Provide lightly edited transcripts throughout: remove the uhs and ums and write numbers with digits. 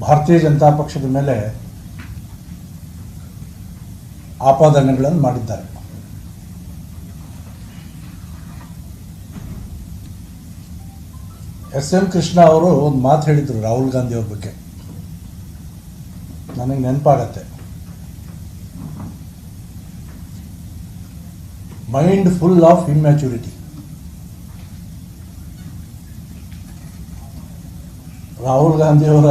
ಭಾರತೀಯ ಜನತಾ ಪಕ್ಷದ ಮೇಲೆ ಆಪಾದನೆಗಳನ್ನು ಮಾಡಿದ್ದಾರೆ. ಎಸ್.ಎಂ. ಕೃಷ್ಣ ಅವರು ಒಂದು ಮಾತು ಹೇಳಿದರು ರಾಹುಲ್ ಗಾಂಧಿ ಅವ್ರ ಬಗ್ಗೆ, ನನಗೆ ನೆನಪಾಗತ್ತೆ. Mind full of immaturity. Rahul Gandhi ಅವರ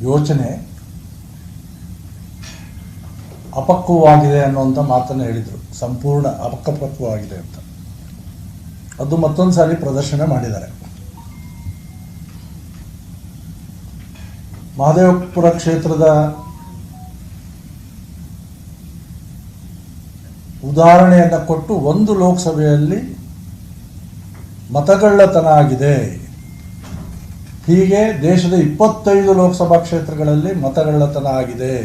ಯೋಚನೆ ಅಪಕ್ವವಾಗಿದೆ ಅನ್ನುವಂಥ ಮಾತನ್ನು ಹೇಳಿದರು. ಸಂಪೂರ್ಣ ಅಪಕ್ವವಾಗಿದೆ ಅಂತ. ಅದು ಮತ್ತೊಂದು ಸಾರಿ ಪ್ರದರ್ಶನ ಮಾಡಿದ್ದಾರೆ. ಮಹದೇವಪುರ ಕ್ಷೇತ್ರದ ಉದಾಹರಣೆಯನ್ನು ಕೊಟ್ಟು, ಒಂದು ಲೋಕಸಭೆಯಲ್ಲಿ ಮತಗಳ್ಳತನ ಆಗಿದೆ, ಹೀಗೆ ದೇಶದ 25 ಲೋಕಸಭಾ ಕ್ಷೇತ್ರಗಳಲ್ಲಿ ಮತಗಳ್ಳತನ ಆಗಿದೆ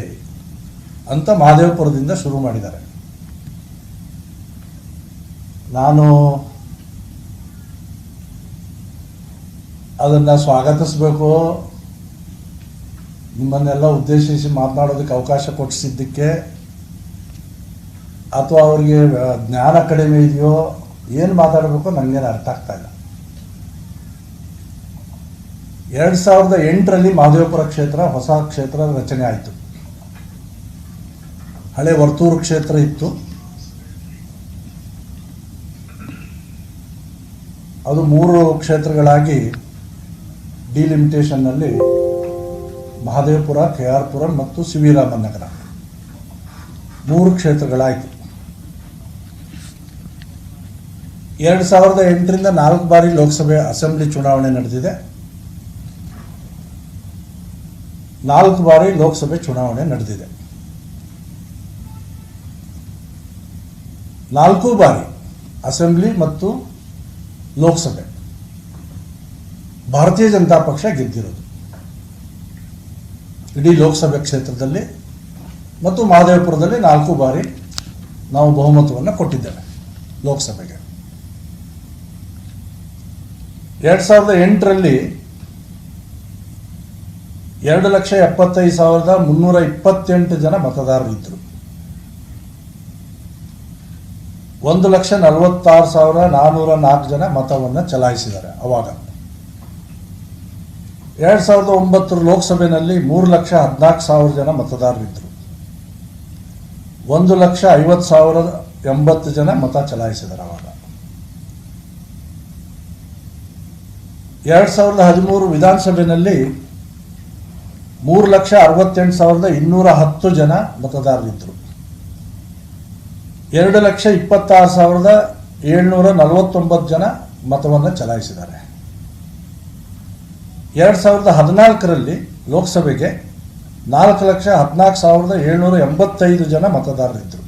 ಅಂತ ಮಹದೇವಪುರದಿಂದ ಶುರು ಮಾಡಿದ್ದಾರೆ. ನಾನು ಅದನ್ನು ಸ್ವಾಗತಿಸಬೇಕು, ನಿಮ್ಮನ್ನೆಲ್ಲ ಉದ್ದೇಶಿಸಿ ಮಾತನಾಡೋದಕ್ಕೆ ಅವಕಾಶ ಕೊಡಿಸಿದ್ದಕ್ಕೆ, ಅಥವಾ ಅವರಿಗೆ ಜ್ಞಾನ ಕಡಿಮೆ ಇದೆಯೋ, ಏನು ಮಾತಾಡಬೇಕು ನನಗೇನು ಅರ್ಥ ಆಗ್ತಾ ಇಲ್ಲ. 2008ರಲ್ಲಿ ಮಹದೇವಪುರ ಕ್ಷೇತ್ರ ಹೊಸ ಕ್ಷೇತ್ರ ರಚನೆ ಆಯಿತು. ಹಳೆ ವರ್ತೂರು ಕ್ಷೇತ್ರ ಇತ್ತು, ಅದು 3 ಕ್ಷೇತ್ರಗಳಾಗಿ ಡಿಲಿಮಿಟೇಷನ್ನಲ್ಲಿ ಮಹದೇವಪುರ, KR ಪುರಂ ಮತ್ತು ಸಿವಿರಾಮನ್ ನಗರ 3 ಕ್ಷೇತ್ರಗಳಾಯಿತು. 2008ರಿಂದ 4 ಬಾರಿ ಲೋಕಸಭೆ ಅಸೆಂಬ್ಲಿ ಚುನಾವಣೆ ನಡೆದಿದೆ, 4 ಬಾರಿ ಲೋಕಸಭೆ ಚುನಾವಣೆ ನಡೆದಿದೆ. 4 ಬಾರಿ ಅಸೆಂಬ್ಲಿ ಮತ್ತು ಲೋಕಸಭೆ ಭಾರತೀಯ ಜನತಾ ಪಕ್ಷ ಗೆದ್ದಿರೋದು ಇಡೀ ಲೋಕಸಭೆ ಕ್ಷೇತ್ರದಲ್ಲಿ. ಮತ್ತು ಮಹದೇವಪುರದಲ್ಲಿ 4 ಬಾರಿ ನಾವು ಬಹುಮತವನ್ನು ಕೊಟ್ಟಿದ್ದೇವೆ ಲೋಕಸಭೆಗೆ. 2008ರಲ್ಲಿ 2,75,328 ಜನ ಮತದಾರರಿದ್ದರು. 1,46,404 ಜನ ಮತವನ್ನು ಚಲಾಯಿಸಿದ್ದಾರೆ. ಅವಾಗ 2009 ಲೋಕಸಭೆಯಲ್ಲಿ 3,14,000 ಜನ ಮತದಾರರಿದ್ದರು. 1,50,080 ಜನ ಮತ ಚಲಾಯಿಸಿದ್ದಾರೆ ಅವಾಗ. 2013 ವಿಧಾನಸಭೆಯಲ್ಲಿ 3,68,210 ಜನ ಮತದಾರರಿದ್ದರು. 2,26,749 ಜನ ಮತವನ್ನು ಚಲಾಯಿಸಿದ್ದಾರೆ. 2014ರಲ್ಲಿ ಲೋಕಸಭೆಗೆ 4,14,785 ಜನ ಮತದಾರರಿದ್ದರು.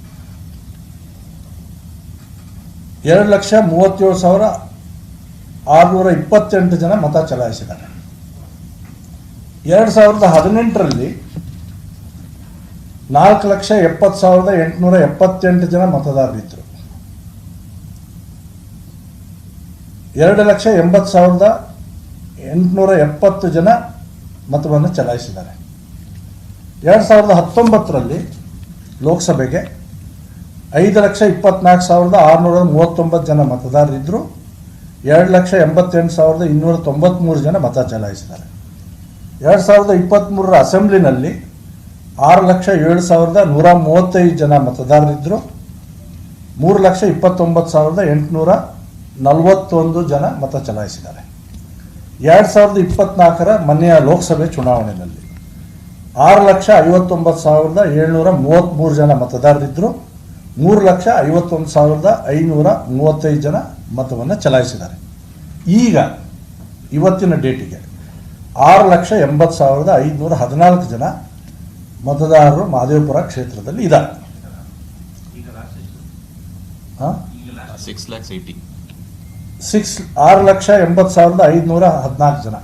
2,37,628 ಜನ ಮತ ಚಲಾಯಿಸಿದ್ದಾರೆ. 2018ರಲ್ಲಿ 4,70,878 ಜನ ಮತದಾರರಿದ್ದರು. 2,80,870 ಜನ ಮತವನ್ನು ಚಲಾಯಿಸಿದ್ದಾರೆ. 2019ರಲ್ಲಿ ಲೋಕಸಭೆಗೆ 5,24,639 ಜನ ಮತದಾರರಿದ್ದರು. 2,88,293 ಜನ ಮತ ಚಲಾಯಿಸಿದ್ದಾರೆ. 2023 ಅಸೆಂಬ್ಲಿನಲ್ಲಿ 6,07,135 ಜನ ಮತದಾರರಿದ್ದರು. 3,29,841 ಜನ ಮತ ಚಲಾಯಿಸಿದ್ದಾರೆ. 2024ರ ಮೊನ್ನೆಯ ಲೋಕಸಭೆ ಚುನಾವಣೆಯಲ್ಲಿ 6,59,733 ಜನ ಮತದಾರರಿದ್ದರು. 3,51,535 ಜನ ಮತವನ್ನು ಚಲಾಯಿಸಿದ್ದಾರೆ. ಈಗ ಇವತ್ತಿನ ಡೇಟಿಗೆ 6,80,514 ಜನ ಮತದಾರರು ಮಹದೇವಪುರ ಕ್ಷೇತ್ರದಲ್ಲಿ ಇದ್ದಾರೆ. 6,80,514 ಜನ.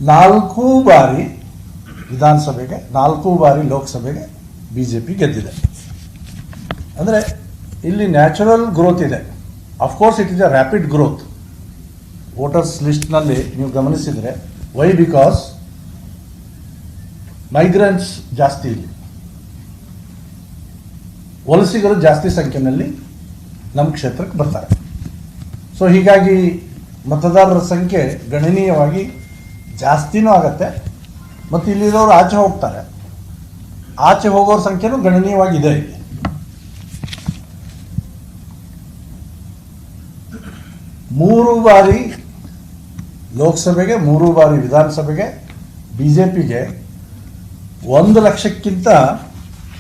4 ಬಾರಿ ವಿಧಾನಸಭೆಗೆ, 4 ಬಾರಿ ಲೋಕಸಭೆಗೆ ಬಿಜೆಪಿ ಗೆದ್ದಿದೆ. ಅಂದರೆ ಇಲ್ಲಿ ನ್ಯಾಚುರಲ್ ಗ್ರೋತ್ ಇದೆ. Of course it is a rapid growth. Voters ಲಿಸ್ಟ್ನಲ್ಲಿ ನೀವು ಗಮನಿಸಿದರೆ, ವೈ ಬಿಕಾಸ್ ಮೈಗ್ರೆಂಟ್ಸ್ ಜಾಸ್ತಿ ಇಲ್ಲಿ, ವಲಸಿಗರು ಜಾಸ್ತಿ ಸಂಖ್ಯೆಯಲ್ಲಿ ನಮ್ಮ ಕ್ಷೇತ್ರಕ್ಕೆ ಬರ್ತಾರೆ. ಸೊ ಹೀಗಾಗಿ ಮತದಾರರ ಸಂಖ್ಯೆ ಗಣನೀಯವಾಗಿ ಜಾಸ್ತಿನೂ ಆಗತ್ತೆ. ಮತ್ತು ಇಲ್ಲಿರೋರು ಆಚೆ ಹೋಗ್ತಾರೆ, ಆಚೆ ಹೋಗೋರ ಸಂಖ್ಯೆನೂ ಗಣನೀಯವಾಗಿದೆ ಇಲ್ಲಿ. ಮೂರು ಬಾರಿ ಲೋಕಸಭೆಗೆ, 3 ಬಾರಿ ವಿಧಾನಸಭೆಗೆ BJPಗೆ 1 ಲಕ್ಷಕ್ಕಿಂತ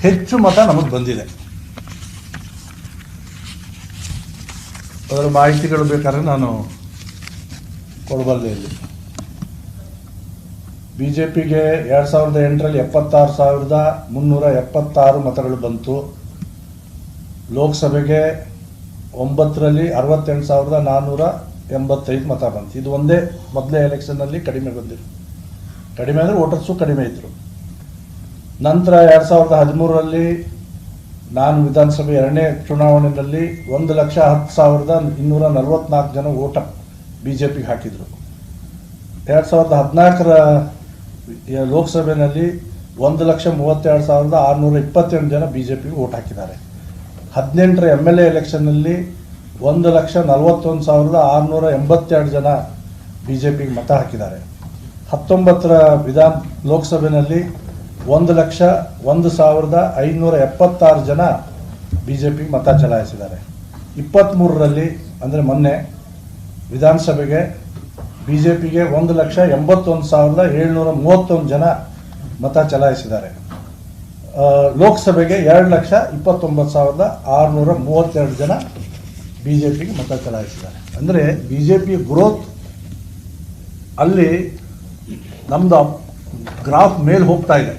ಹೆಚ್ಚು ಮತ ನಮಗೆ ಬಂದಿದೆ. ಅದರ ಮಾಹಿತಿಗಳು ಬೇಕಾದ್ರೆ ನಾನು ಕೊಡಬಲ್ಲೆ. ಇಲ್ಲಿ BJPಗೆ 2008ರಲ್ಲಿ 76,376 ಮತಗಳು ಬಂತು. ಲೋಕಸಭೆಗೆ 9ರಲ್ಲಿ 68,485 ಮತ ಬಂತು. ಇದು ಒಂದೇ ಮೊದಲೇ ಎಲೆಕ್ಷನ್ನಲ್ಲಿ ಕಡಿಮೆ ಬಂದಿರು. ಕಡಿಮೆ ಅಂದರೆ ವೋಟರ್ಸು ಕಡಿಮೆ ಇದ್ದರು. ನಂತರ 2013ರಲ್ಲಿ ನಾನು ವಿಧಾನಸಭೆ 2ನೇ ಚುನಾವಣೆಯಲ್ಲಿ 1,10,244 ಜನ ವೋಟ BJPಗೆ ಹಾಕಿದರು. 2014ರ ಲೋಕಸಭೆಯಲ್ಲಿ 1,32,628 ಜನ BJPಗೆ ವೋಟ್ ಹಾಕಿದ್ದಾರೆ. 18ರ MLA ಎಲೆಕ್ಷನ್ನಲ್ಲಿ 1,41,682 ಜನ BJPಗೆ ಮತ ಹಾಕಿದ್ದಾರೆ. 19ರ ಲೋಕಸಭೆಯಲ್ಲಿ 1,01,576 ಜನ BJPಗೆ ಮತ ಚಲಾಯಿಸಿದ್ದಾರೆ. 23ರಲ್ಲಿ ಅಂದರೆ ಮೊನ್ನೆ ವಿಧಾನಸಭೆಗೆ BJPಗೆ 1,81,731 ಜನ ಮತ ಚಲಾಯಿಸಿದ್ದಾರೆ. ಲೋಕಸಭೆಗೆ 2,29,632 ಜನ BJPಗೆ ಮತ ಚಲಾಯಿಸಿದ್ದಾರೆ. ಅಂದರೆ BJP ಗ್ರೋತ್ ಅಲ್ಲಿ ನಮ್ಮದು ಗ್ರಾಫ್ ಮೇಲೆ ಹೋಗ್ತಾ ಇದೆ.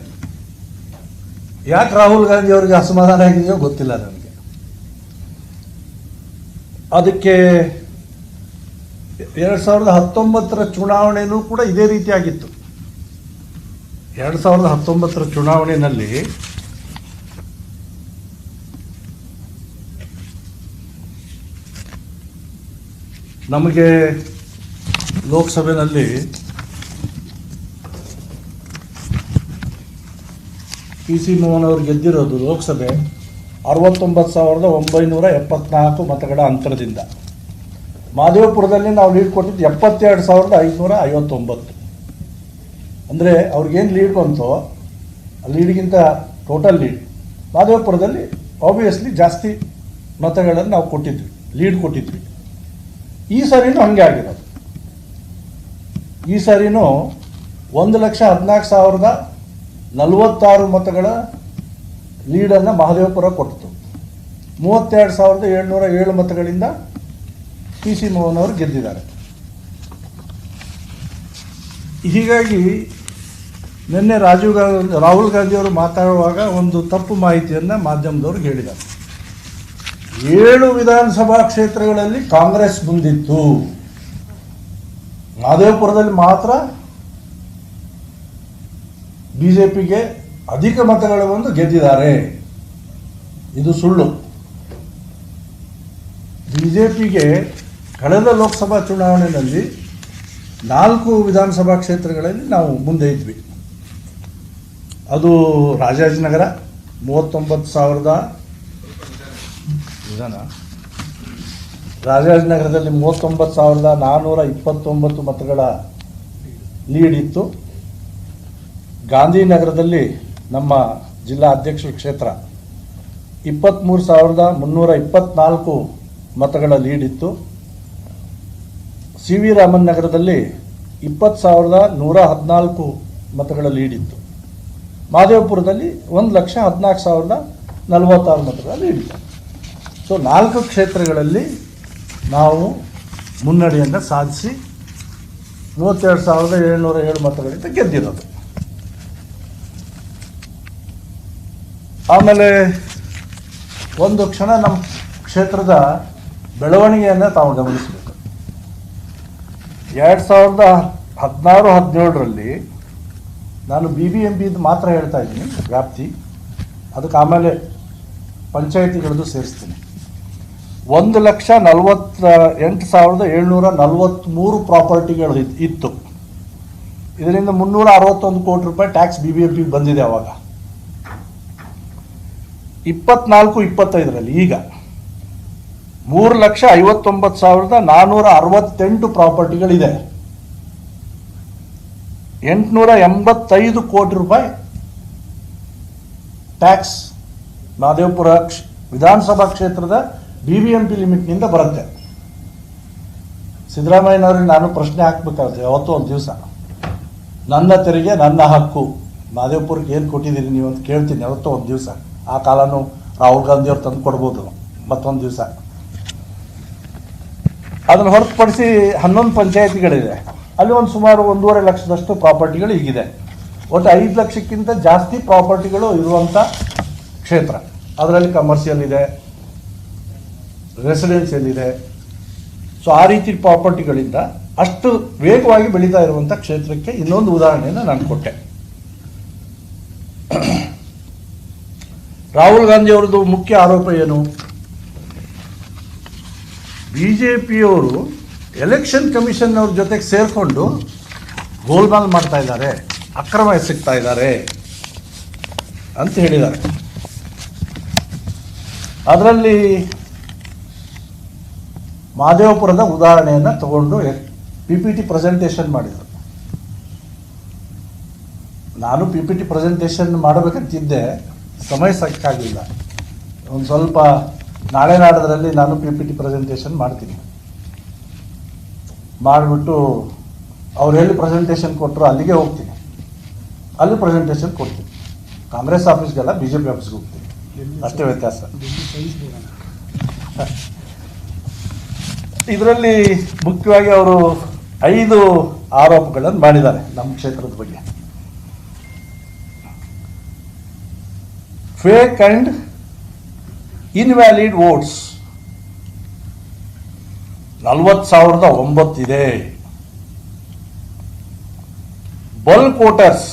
ಯಾಕೆ ರಾಹುಲ್ ಗಾಂಧಿ ಅವರಿಗೆ ಅಸಮಾಧಾನ ಆಗಿದೆಯೋ ಗೊತ್ತಿಲ್ಲ ನನಗೆ. ಅದಕ್ಕೆ 2019ರ ಚುನಾವಣೆಯೂ ಕೂಡ ಇದೇ ರೀತಿಯಾಗಿತ್ತು. 2019ರ ಚುನಾವಣೆಯಲ್ಲಿ ನಮಗೆ ಲೋಕಸಭೆಯಲ್ಲಿ PC ಮೋಹನ್ ಅವರು ಗೆದ್ದಿರೋದು ಲೋಕಸಭೆ 69,974 ಮತಗಳ ಅಂತರದಿಂದ. ಮಾದೇವಪುರದಲ್ಲಿ ನಾವು ಲೀಡ್ ಕೊಟ್ಟಿದ್ದು 72,559. ಅಂದರೆ ಅವ್ರಿಗೇನು ಲೀಡ್ ಬಂತೋ ಆ ಲೀಡ್ಗಿಂತ ಟೋಟಲ್ ಲೀಡ್ ಮಾದೇವಪುರದಲ್ಲಿ ಆಬ್ವಿಯಸ್ಲಿ ಜಾಸ್ತಿ ಮತಗಳನ್ನು ನಾವು ಕೊಟ್ಟಿದ್ವಿ, ಲೀಡ್ ಕೊಟ್ಟಿದ್ವಿ. ಈ ಸಾರಿನೂ ಹಾಗೆ ಆಗಿರೋದು. ಈ ಸಾರಿನೂ 1,14,046 ಮತಗಳ ಲೀಡನ್ನು ಮಹದೇವಪುರ ಕೊಟ್ಟಿತು. 32,707 ಮತಗಳಿಂದ PC ಮೋಹನ್ ಅವರು ಗೆದ್ದಿದ್ದಾರೆ. ಹೀಗಾಗಿ ನಿನ್ನೆ ರಾಹುಲ್ ಗಾಂಧಿ ಅವರು ಮಾತಾಡುವಾಗ ಒಂದು ತಪ್ಪು ಮಾಹಿತಿಯನ್ನು ಮಾಧ್ಯಮದವರು ಹೇಳಿದ್ದಾರೆ. 7 ವಿಧಾನಸಭಾ ಕ್ಷೇತ್ರಗಳಲ್ಲಿ ಕಾಂಗ್ರೆಸ್ ಮುಂದಿತ್ತು, ಮಹದೇವಪುರದಲ್ಲಿ ಮಾತ್ರ BJPಗೆ ಅಧಿಕ ಮತಗಳು ಬಂದು ಗೆದ್ದಿದ್ದಾರೆ. ಇದು ಸುಳ್ಳು. BJPಗೆ ಕಳೆದ ಲೋಕಸಭಾ ಚುನಾವಣೆಯಲ್ಲಿ 4 ವಿಧಾನಸಭಾ ಕ್ಷೇತ್ರಗಳಲ್ಲಿ ನಾವು ಮುಂದೆ ಇದ್ವಿ. ಅದು ರಾಜಾಜಿನಗರ 39,000 ರಾಜಾಜಿನಗರದಲ್ಲಿ 39,429 ಮತಗಳ ಲೀಡ್ ಇತ್ತು. ಗಾಂಧಿನಗರದಲ್ಲಿ ನಮ್ಮ ಜಿಲ್ಲಾ ಅಧ್ಯಕ್ಷರ ಕ್ಷೇತ್ರ 23,324 ಮತಗಳ ಲೀಡ್ ಇತ್ತು. CV ರಾಮನ್ ನಗರದಲ್ಲಿ 20,114 ಮತಗಳ ಲೀಡ್ ಇತ್ತು. ಮಹದೇವಪುರದಲ್ಲಿ 1,14,046 ಮತಗಳ ಲೀಡ್ ಇತ್ತು. ಸೊ 4 ಕ್ಷೇತ್ರಗಳಲ್ಲಿ ನಾವು ಮುನ್ನಡೆಯನ್ನು ಸಾಧಿಸಿ 32,707 ಮತಗಳಿಂದ ಗೆದ್ದಿರೋದು. ಆಮೇಲೆ ಒಂದು ಕ್ಷಣ ನಮ್ಮ ಕ್ಷೇತ್ರದ ಬೆಳವಣಿಗೆಯನ್ನು ತಾವು ಗಮನಿಸಬೇಕು. 2016-17ರಲ್ಲಿ ನಾನು BBMPದು ಮಾತ್ರ ಹೇಳ್ತಾ ಇದ್ದೀನಿ ವ್ಯಾಪ್ತಿ, ಅದಕ್ಕೆ ಆಮೇಲೆ ಪಂಚಾಯಿತಿಗಳದ್ದು ಸೇರಿಸ್ತೀನಿ. 1,48,743 ಪ್ರಾಪರ್ಟಿಗಳು ಇತ್ತು. ಇದರಿಂದ 361 ಕೋಟಿ ರೂಪಾಯಿ ಟ್ಯಾಕ್ಸ್ BBMP ಬಂದಿದೆ. ಅವಾಗ 24-25ರಲ್ಲಿ ಈಗ 3,59,468 ಪ್ರಾಪರ್ಟಿಗಳಿದೆ. 885 ಕೋಟಿ ರೂಪಾಯಿ ಟ್ಯಾಕ್ಸ್ ಮಹದೇವಪುರ ವಿಧಾನಸಭಾ ಕ್ಷೇತ್ರದ BBMP ಲಿಮಿಟ್ನಿಂದ ಬರುತ್ತೆ. ಸಿದ್ದರಾಮಯ್ಯನವ್ರಿಗೆ ನಾನು ಪ್ರಶ್ನೆ ಹಾಕ್ಬೇಕಾಗುತ್ತೆ ಯಾವತ್ತೂ ಒಂದು ದಿವಸ, ನನ್ನ ತೆರಿಗೆ ನನ್ನ ಹಕ್ಕು, ಮಹದೇವಪುರಕ್ಕೆ ಏನು ಕೊಟ್ಟಿದ್ದೀರಿ ನೀವು ಅಂತ ಕೇಳ್ತೀನಿ ಯಾವತ್ತೋ ಒಂದು ದಿವಸ. ಆ ಕಾಲನೂ ರಾಹುಲ್ ಗಾಂಧಿ ಅವ್ರು ತಂದು ಕೊಡ್ಬೋದು ಮತ್ತೊಂದು ದಿವಸ. ಅದನ್ನು ಹೊರತುಪಡಿಸಿ 11 ಪಂಚಾಯತಿಗಳಿದೆ. ಅಲ್ಲಿ ಒಂದು ಸುಮಾರು 1.5 ಲಕ್ಷದಷ್ಟು ಪ್ರಾಪರ್ಟಿಗಳು ಈಗಿದೆ. ಒಟ್ಟು 5 ಲಕ್ಷಕ್ಕಿಂತ ಜಾಸ್ತಿ ಪ್ರಾಪರ್ಟಿಗಳು ಇರುವಂಥ ಕ್ಷೇತ್ರ. ಅದರಲ್ಲಿ ಕಮರ್ಷಿಯಲ್ ಇದೆ, ರೆಸಿಡೆನ್ಸಿಯಲ್ ಇದೆ. ಸೊ ಆ ರೀತಿ ಪ್ರಾಪರ್ಟಿಗಳಿಂದ ಅಷ್ಟು ವೇಗವಾಗಿ ಬೆಳೀತಾ ಇರುವಂಥ ಕ್ಷೇತ್ರಕ್ಕೆ ಇನ್ನೊಂದು ಉದಾಹರಣೆಯನ್ನು ನಾನು ಕೊಟ್ಟೆ. ರಾಹುಲ್ ಗಾಂಧಿ ಅವರದ್ದು ಮುಖ್ಯ ಆರೋಪ ಏನು? BJPಯವರು ಎಲೆಕ್ಷನ್ ಕಮಿಷನ್ ಅವ್ರ ಜೊತೆಗೆ ಸೇರಿಕೊಂಡು ಗೋಲ್ಮಾಲ್ ಮಾಡ್ತಾ ಇದ್ದಾರೆ, ಅಕ್ರಮ ಎಸಗ್ತಾ ಇದ್ದಾರೆ ಅಂತ ಹೇಳಿದ್ದಾರೆ. ಅದರಲ್ಲಿ ಮಹದೇವಪುರದ ಉದಾಹರಣೆಯನ್ನು ತಗೊಂಡು PPT ಪ್ರೆಸೆಂಟೇಷನ್ ಮಾಡಿದರು. ನಾನು PPT ಪ್ರೆಸೆಂಟೇಷನ್ ಮಾಡಬೇಕಂತಿದ್ದೆ, ಸಮಯ ಸಾಕಾಗಲಿಲ್ಲ. ಒಂದು ಸ್ವಲ್ಪ ನಾಳೆ ನಾಡೋದ್ರಲ್ಲಿ ನಾನು PPT ಪ್ರೆಸೆಂಟೇಷನ್ ಮಾಡ್ತೀನಿ. ಮಾಡಿಬಿಟ್ಟು ಅವ್ರು ಎಲ್ಲಿ ಪ್ರೆಸೆಂಟೇಷನ್ ಕೊಟ್ಟರು ಅಲ್ಲಿಗೆ ಹೋಗ್ತೀನಿ, ಅಲ್ಲಿ ಪ್ರೆಸೆಂಟೇಷನ್ ಕೊಡ್ತೀನಿ. ಕಾಂಗ್ರೆಸ್ ಆಫೀಸ್ಗೆಲ್ಲ BJP ಆಫೀಸ್ಗೆ ಹೋಗ್ತೀನಿ, ಅಷ್ಟೇ ವ್ಯತ್ಯಾಸ. ಇದರಲ್ಲಿ ಮುಖ್ಯವಾಗಿ ಅವರು 5 ಆರೋಪಗಳನ್ನು ಮಾಡಿದ್ದಾರೆ ನಮ್ಮ ಕ್ಷೇತ್ರದ ಬಗ್ಗೆ. ಫೇಕ್ ಅಂಡ್ ಇನ್ವ್ಯಾಲಿಡ್ ವೋಟ್ಸ್ 40,009 ಇದೆ. ಬಲ್ಕ್ ವೋಟರ್ಸ್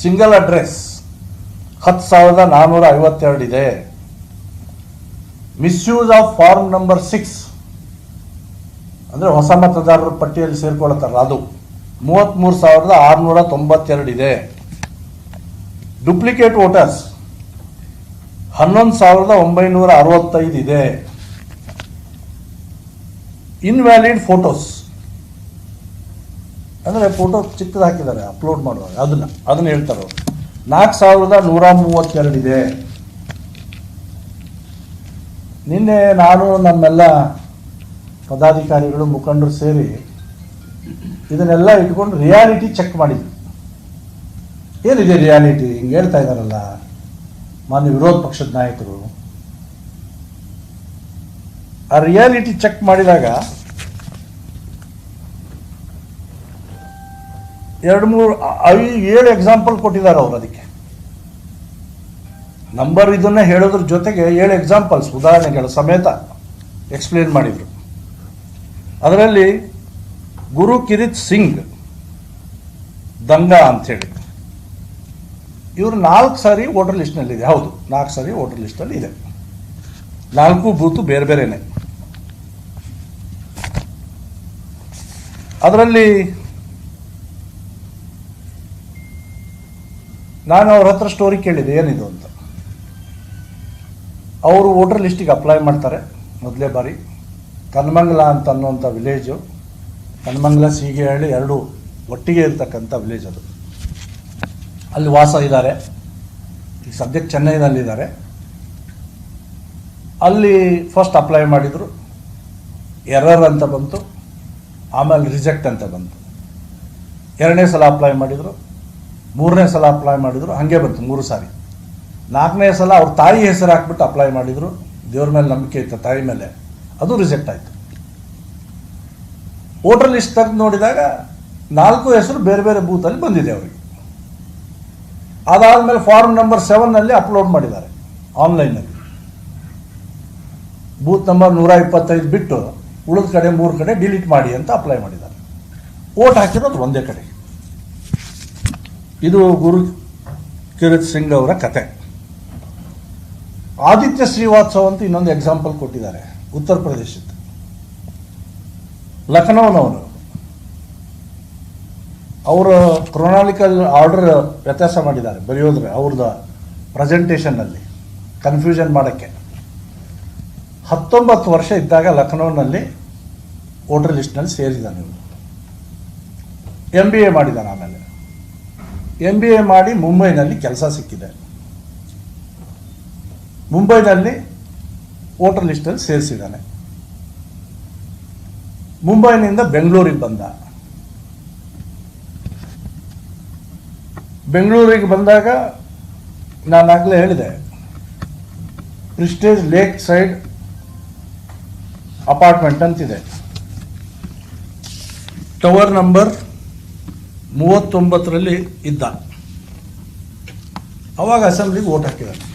ಸಿಂಗಲ್ ಅಡ್ರೆಸ್ 10,452 ಇದೆ. ಮಿಸ್ಯೂಸ್ ಆಫ್ ಫಾರ್ಮ್ ನಂಬರ್ 6 ಅಂದರೆ ಹೊಸ ಮತದಾರರ ಪಟ್ಟಿಯಲ್ಲಿ ಸೇರ್ಕೊಳ್ತಾರಲ್ಲ ಅದು 33,692 ಇದೆ. ಡುಪ್ಲಿಕೇಟ್ ವೋಟರ್ಸ್ 11,965 ಇದೆ. ಇನ್ವ್ಯಾಲಿಡ್ ಫೋಟೋಸ್ ಅಂದರೆ ಫೋಟೋ ಚಿಕ್ಕದು ಹಾಕಿದ್ದಾರೆ ಅಪ್ಲೋಡ್ ಮಾಡುವಾಗ ಅದನ್ನು ಹೇಳ್ತಾರೆ 4,132 ಇದೆ. ನಿನ್ನೆ ನಾನು ನಮ್ಮೆಲ್ಲ ಪದಾಧಿಕಾರಿಗಳು ಮುಖಂಡರು ಸೇರಿ ಇದನ್ನೆಲ್ಲ ಇಟ್ಕೊಂಡು ರಿಯಾಲಿಟಿ ಚೆಕ್ ಮಾಡಿದ್ವಿ. ಏನಿದೆ ರಿಯಾಲಿಟಿ ಹಿಂಗೆ ಹೇಳ್ತಾ ಇದ್ದಾರಲ್ಲ ಮಾನ್ಯ ವಿರೋಧ ಪಕ್ಷದ ನಾಯಕರು. ಆ ರಿಯಾಲಿಟಿ ಚೆಕ್ ಮಾಡಿದಾಗ 7 ಎಕ್ಸಾಂಪಲ್ ಕೊಟ್ಟಿದ್ದಾರೆ ಅವರು. ಅದಕ್ಕೆ ನಂಬರ್ ಇದನ್ನ ಹೇಳೋದ್ರ ಜೊತೆಗೆ 7 ಎಕ್ಸಾಂಪಲ್ಸ್ ಉದಾಹರಣೆಗಳ ಸಮೇತ ಎಕ್ಸ್ಪ್ಲೇನ್ ಮಾಡಿದ್ರು. ಅದರಲ್ಲಿ ಗುರು ಕಿರಿತ್ ಸಿಂಗ್ ದಂಗಾ ಅಂಥೇಳಿ ಇವರು 4 ಸಾರಿ ವೋಟರ್ ಲಿಸ್ಟ್ನಲ್ಲಿದೆ. ಹೌದು, 4 ಸಾರಿ ವೋಟರ್ ಲಿಸ್ಟಲ್ಲಿ ಇದೆ. 4 ಬೂತು ಬೇರೆ ಬೇರೆನೆ. ಅದರಲ್ಲಿ ನಾನು ಅವ್ರ ಹತ್ರ ಸ್ಟೋರಿ ಕೇಳಿದೆ ಏನಿದು ಅಂತ. ಅವರು ವೋಟರ್ ಲಿಸ್ಟಿಗೆ ಅಪ್ಲೈ ಮಾಡ್ತಾರೆ ಮೊದಲೇ ಬಾರಿ. ಕನ್ಮಂಗಲ ಅಂತ ಅನ್ನುವಂಥ ವಿಲೇಜು, ಕನ್ಮಂಗಲ ಸೀಗೆಹಳ್ಳಿ 2 ಒಟ್ಟಿಗೆ ಇರ್ತಕ್ಕಂಥ ವಿಲೇಜ್ ಅದು. ಅಲ್ಲಿ ವಾಸ ಇದ್ದಾರೆ. ಈಗ ಸದ್ಯಕ್ಕೆ ಚೆನ್ನೈನಲ್ಲಿದ್ದಾರೆ. ಅಲ್ಲಿ ಫಸ್ಟ್ ಅಪ್ಲೈ ಮಾಡಿದರು, ಎರರ್ ಅಂತ ಬಂತು, ಆಮೇಲೆ ರಿಜೆಕ್ಟ್ ಅಂತ ಬಂತು. 2ನೇ ಸಲ ಅಪ್ಲೈ ಮಾಡಿದರು, 3ನೇ ಸಲ ಅಪ್ಲೈ ಮಾಡಿದರು, ಹಾಗೆ ಬಂತು 3 ಸಾರಿ. 4ನೇ ಸಲ ಅವ್ರ ತಾಯಿ ಹೆಸರು ಹಾಕ್ಬಿಟ್ಟು ಅಪ್ಲೈ ಮಾಡಿದರು. ದೇವ್ರ ಮೇಲೆ ನಂಬಿಕೆ ಇತ್ತು ತಾಯಿ ಮೇಲೆ, ಅದು ರಿಜೆಕ್ಟ್ ಆಯಿತು. ವೋಟರ್ ಲಿಸ್ಟ್ ತೆಗೆದು ನೋಡಿದಾಗ 4 ಹೆಸರು ಬೇರೆ ಬೇರೆ ಬೂತಲ್ಲಿ ಬಂದಿದೆ ಅವರಿಗೆ. ಅದಾದಮೇಲೆ ಫಾರ್ಮ್ ನಂಬರ್ 7ನಲ್ಲಿ ಅಪ್ಲೋಡ್ ಮಾಡಿದ್ದಾರೆ ಆನ್ಲೈನಲ್ಲಿ. ಬೂತ್ ನಂಬರ್ 125 ಬಿಟ್ಟು ಉಳಿದ ಕಡೆ 3 ಕಡೆ ಡಿಲೀಟ್ ಮಾಡಿ ಅಂತ ಅಪ್ಲೈ ಮಾಡಿದ್ದಾರೆ. ವೋಟ್ ಹಾಕಿರೋದು ಒಂದೇ ಕಡೆ. ಇದು ಗುರು ಕಿರಿತ್ ಸಿಂಗ್ ಅವರ ಕತೆ. ಆದಿತ್ಯ ಶ್ರೀವಾತ್ಸವ್ ಅಂತ ಇನ್ನೊಂದು ಎಕ್ಸಾಂಪಲ್ ಕೊಟ್ಟಿದ್ದಾರೆ. ಉತ್ತರ ಪ್ರದೇಶದ ಲಖನೌನವರು. ಅವರ ಕ್ರೊನಾಲಿಕಲ್ ಆರ್ಡರ್ ವ್ಯತ್ಯಾಸ ಮಾಡಿದ್ದಾರೆ ಬರೆಯೋದ್ರೆ ಅವ್ರದ್ದು ಪ್ರೆಸೆಂಟೇಷನ್ನಲ್ಲಿ ಕನ್ಫ್ಯೂಷನ್ ಮಾಡೋಕ್ಕೆ. 19 ವರ್ಷ ಇದ್ದಾಗ ಲಖನೌನಲ್ಲಿ ವೋಟರ್ ಲಿಸ್ಟ್ನಲ್ಲಿ ಸೇರಿದ್ದಾನೆ ಇವನು. MBA ಮಾಡಿದ್ದಾನೆ. ಆಮೇಲೆ MBA ಮಾಡಿ ಮುಂಬೈನಲ್ಲಿ ಕೆಲಸ ಸಿಕ್ಕಿದೆ. ಮುಂಬೈನಲ್ಲಿ ವೋಟರ್ ಲಿಸ್ಟಲ್ಲಿ ಸೇರಿಸಿದ್ದಾನೆ. ಮುಂಬೈನಿಂದ ಬೆಂಗಳೂರಿಗೆ ಬಂದ. ಬೆಂಗಳೂರಿಗೆ ಬಂದಾಗ ನಾನಾಗಲೇ ಹೇಳಿದೆ, ಪ್ರಿಸ್ಟೇಜ್ ಲೇಕ್ ಸೈಡ್ ಅಪಾರ್ಟ್ಮೆಂಟ್ ಅಂತಿದೆ, ಟವರ್ ನಂಬರ್ 39ರಲ್ಲಿ ಇದ್ದ. ಅವಾಗ ಅಸೆಂಬ್ಲಿಗೆ ವೋಟ್ ಹಾಕಿದ್ದಾನೆ.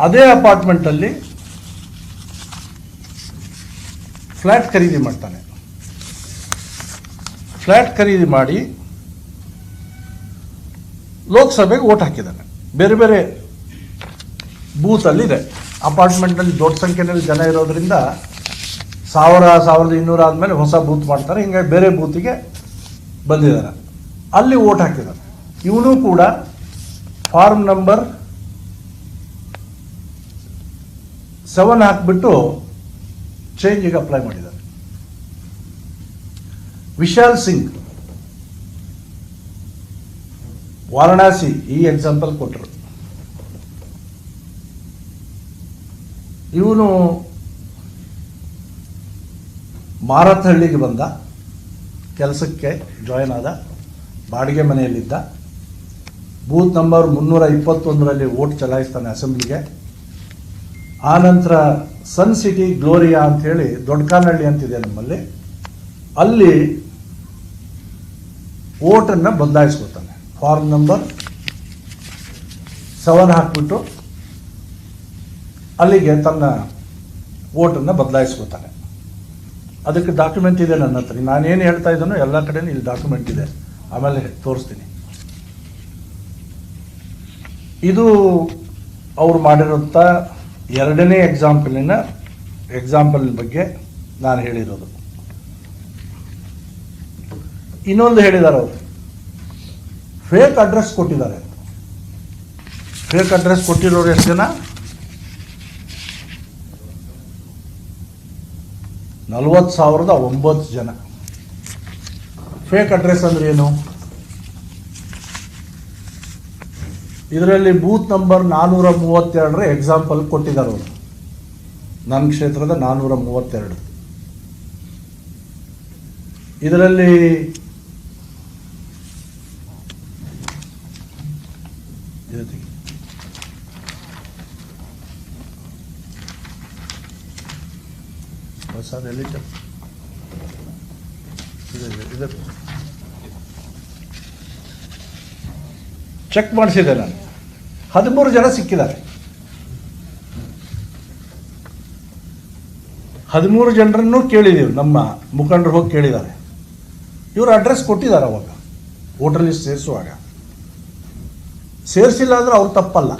ಅದೇ ಅಪಾರ್ಟ್ಮೆಂಟಲ್ಲಿ ಫ್ಲ್ಯಾಟ್ ಖರೀದಿ ಮಾಡ್ತಾನೆ. ಫ್ಲ್ಯಾಟ್ ಖರೀದಿ ಮಾಡಿ ಲೋಕಸಭೆಗೆ ವೋಟ್ ಹಾಕಿದ್ದಾನೆ. ಬೇರೆ ಬೇರೆ ಬೂತಲ್ಲಿದೆ. ಅಪಾರ್ಟ್ಮೆಂಟಲ್ಲಿ ದೊಡ್ಡ ಸಂಖ್ಯೆಯಲ್ಲಿ ಜನ ಇರೋದ್ರಿಂದ 1200 ಆದಮೇಲೆ ಹೊಸ ಬೂತ್ ಮಾಡ್ತಾರೆ. ಹಿಂಗಾಗಿ ಬೇರೆ ಬೂತಿಗೆ ಬಂದಿದ್ದಾನೆ. ಅಲ್ಲಿ ವೋಟ್ ಹಾಕಿದ್ದಾನೆ. ಇವನು ಕೂಡ ಫಾರ್ಮ್ ನಂಬರ್ 7 ಹಾಕಿಬಿಟ್ಟು ಚೇಂಜಿಗೆ ಅಪ್ಲೈ ಮಾಡಿದ್ದಾರೆ. ವಿಶಾಲ್ ಸಿಂಗ್ ವಾರಣಾಸಿ ಈ ಎಕ್ಸಾಂಪಲ್ ಕೊಟ್ಟರು. ಇವನು ಮಾರತ್ಹಳ್ಳಿಗೆ ಬಂದ, ಕೆಲಸಕ್ಕೆ ಜಾಯಿನ್ ಆದ, ಬಾಡಿಗೆ ಮನೆಯಲ್ಲಿದ್ದ. ಬೂತ್ ನಂಬರ್ 321ರಲ್ಲಿ ವೋಟ್ ಚಲಾಯಿಸ್ತಾನೆ ಅಸೆಂಬ್ಲಿಗೆ. ಆನಂತರ ಸನ್ ಸಿಟಿ ಗ್ಲೋರಿಯಾ ಅಂಥೇಳಿ ದೊಡ್ಡಕಾನಹಳ್ಳಿ ಅಂತಿದೆ ನಮ್ಮಲ್ಲಿ, ಅಲ್ಲಿ ವೋಟನ್ನು ಬದಲಾಯಿಸ್ಕೊತಾನೆ. ಫಾರ್ಮ್ ನಂಬರ್ 7 ಹಾಕ್ಬಿಟ್ಟು ಅಲ್ಲಿಗೆ ತನ್ನ ವೋಟನ್ನು ಬದಲಾಯಿಸ್ಕೊತಾನೆ. ಅದಕ್ಕೆ ಡಾಕ್ಯುಮೆಂಟ್ ಇದೆ ನನ್ನ ಹತ್ರ. ನಾನೇನು ಹೇಳ್ತಾ ಇದ್ದಾನೋ ಎಲ್ಲ ಕಡೆನೂ ಇಲ್ಲಿ ಡಾಕ್ಯುಮೆಂಟ್ ಇದೆ, ಆಮೇಲೆ ತೋರಿಸ್ತೀನಿ. ಇದು ಅವ್ರು ಮಾಡಿರೋಂಥ 2ನೇ ಎಕ್ಸಾಂಪಲ್ ಬಗ್ಗೆ ನಾನು ಹೇಳಿರೋದು. ಇನ್ನೊಂದು ಹೇಳಿದ್ದಾರೆ ಅವರು, ಫೇಕ್ ಅಡ್ರೆಸ್ ಕೊಟ್ಟಿದ್ದಾರೆ. ಫೇಕ್ ಅಡ್ರೆಸ್ ಕೊಟ್ಟಿರೋರು ಎಷ್ಟು ಜನ? 40,009 ಜನ. ಫೇಕ್ ಅಡ್ರೆಸ್ ಅಂದ್ರೆ ಏನು? ಇದರಲ್ಲಿ ಬೂತ್ ನಂಬರ್ 432 ಎಕ್ಸಾಂಪಲ್ ಕೊಟ್ಟಿದ್ದಾರೆ ಅವರು. ನನ್ನ ಕ್ಷೇತ್ರದ 432. ಇದರಲ್ಲಿ ಚೆಕ್ ಮಾಡಿಸಿದೆ ನಾನು. 13 ಜನ ಸಿಕ್ಕಿದ್ದಾರೆ. 13 ಜನರನ್ನು ಕೇಳಿದ್ದೀವಿ, ನಮ್ಮ ಮುಖಂಡರು ಹೋಗಿ ಕೇಳಿದ್ದಾರೆ. ಇವರು ಅಡ್ರೆಸ್ ಕೊಟ್ಟಿದ್ದಾರೆ ಅವಾಗ ವೋಟರ್ ಲಿಸ್ಟ್ ಸೇರಿಸುವಾಗ. ಸೇರಿಸಿಲ್ಲ ಅಂದರೆ ಅವ್ರು ತಪ್ಪಲ್ಲ.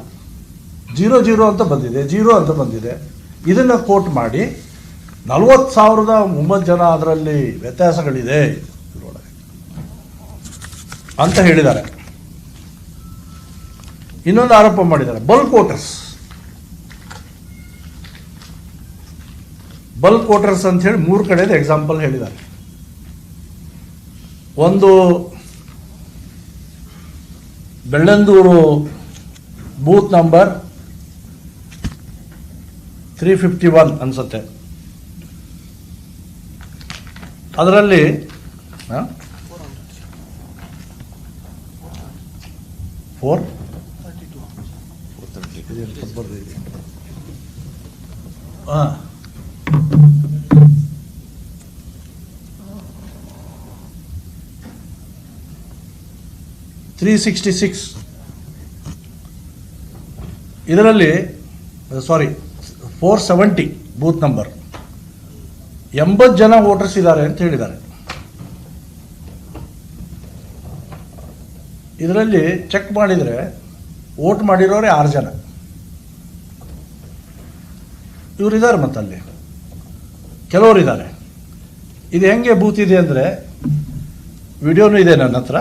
00 ಅಂತ ಬಂದಿದೆ, 0 ಅಂತ ಬಂದಿದೆ. ಇದನ್ನು ಕೋಟ್ ಮಾಡಿ 40,009 ಜನ ಅದರಲ್ಲಿ ವ್ಯತ್ಯಾಸಗಳಿದೆ ಇದರೊಳಗೆ ಅಂತ ಹೇಳಿದ್ದಾರೆ. ಇನ್ನೊಂದು ಆರೋಪ ಮಾಡಿದ್ದಾರೆ, ಬಲ್ಕ್ ವೋಟರ್ಸ್ ಅಂತ ಹೇಳಿ 3 ಕಡೆದು ಎಕ್ಸಾಂಪಲ್ ಹೇಳಿದ್ದಾರೆ. ಒಂದು ಬೆಳ್ಳಂದೂರು ಬೂತ್ ನಂಬರ್ 351 ಅನ್ಸುತ್ತೆ. ಅದರಲ್ಲಿ ಹಾಂ 366 ಇದರಲ್ಲಿ 470 ಬೂತ್ ನಂಬರ್ 80 ಜನ ವೋಟರ್ಸ್ ಇದ್ದಾರೆ ಅಂತ ಹೇಳಿದ್ದಾರೆ. ಇದರಲ್ಲಿ ಚೆಕ್ ಮಾಡಿದರೆ ವೋಟ್ ಮಾಡಿರೋರೆ 6 ಜನ. ಇವರಿದ್ದಾರೆ ಮತ್ತು ಅಲ್ಲಿ ಕೆಲವರಿದ್ದಾರೆ. ಇದು ಹೆಂಗೆ ಬೂತ್ ಇದೆ ಅಂದರೆ, ವಿಡಿಯೋನೂ ಇದೆ ನನ್ನ ಹತ್ರ.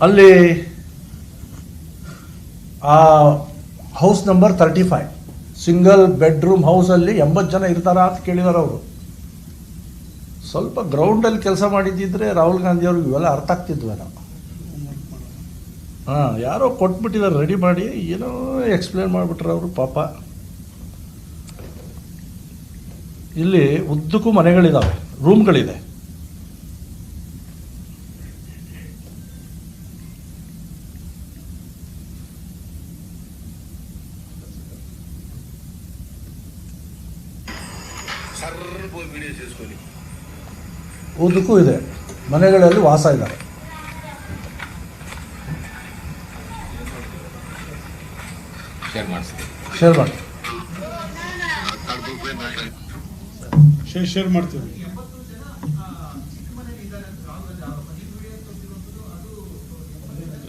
ಅಲ್ಲಿ ಆ ಹೌಸ್ ನಂಬರ್ 35 ಸಿಂಗಲ್ ಬೆಡ್ರೂಮ್ ಹೌಸಲ್ಲಿ 80 ಜನ ಇರ್ತಾರ ಅಂತ ಕೇಳಿದಾರೆ ಅವರು. ಸ್ವಲ್ಪ ಗ್ರೌಂಡಲ್ಲಿ ಕೆಲಸ ಮಾಡಿದ್ದಿದ್ರೆ ರಾಹುಲ್ ಗಾಂಧಿ ಅವ್ರಿಗೆ ಇವೆಲ್ಲ ಅರ್ಥ ಆಗ್ತಿದ್ವಿ ನಾವು. ಹಾಂ, ಯಾರೋ ಕೊಟ್ಬಿಟ್ಟಿದ್ದಾರೆ ರೆಡಿ ಮಾಡಿ, ಏನೋ ಎಕ್ಸ್ಪ್ಲೇನ್ ಮಾಡಿಬಿಟ್ರೆ ಅವರು ಪಾಪ. ಇಲ್ಲಿ ಉದ್ದಕ್ಕೂ ಮನೆಗಳಿದ್ದಾವೆ, ರೂಮ್ಗಳಿದೆ. ಉದ್ದಕ್ಕೂ ಇದೆ, ಮನೆಗಳಲ್ಲಿ ವಾಸ ಇದ್ದಾರೆ. ಶೇರ್ ಮಾಡಿ ಶೇರ್ ಮಾಡ್ತೀವಿ.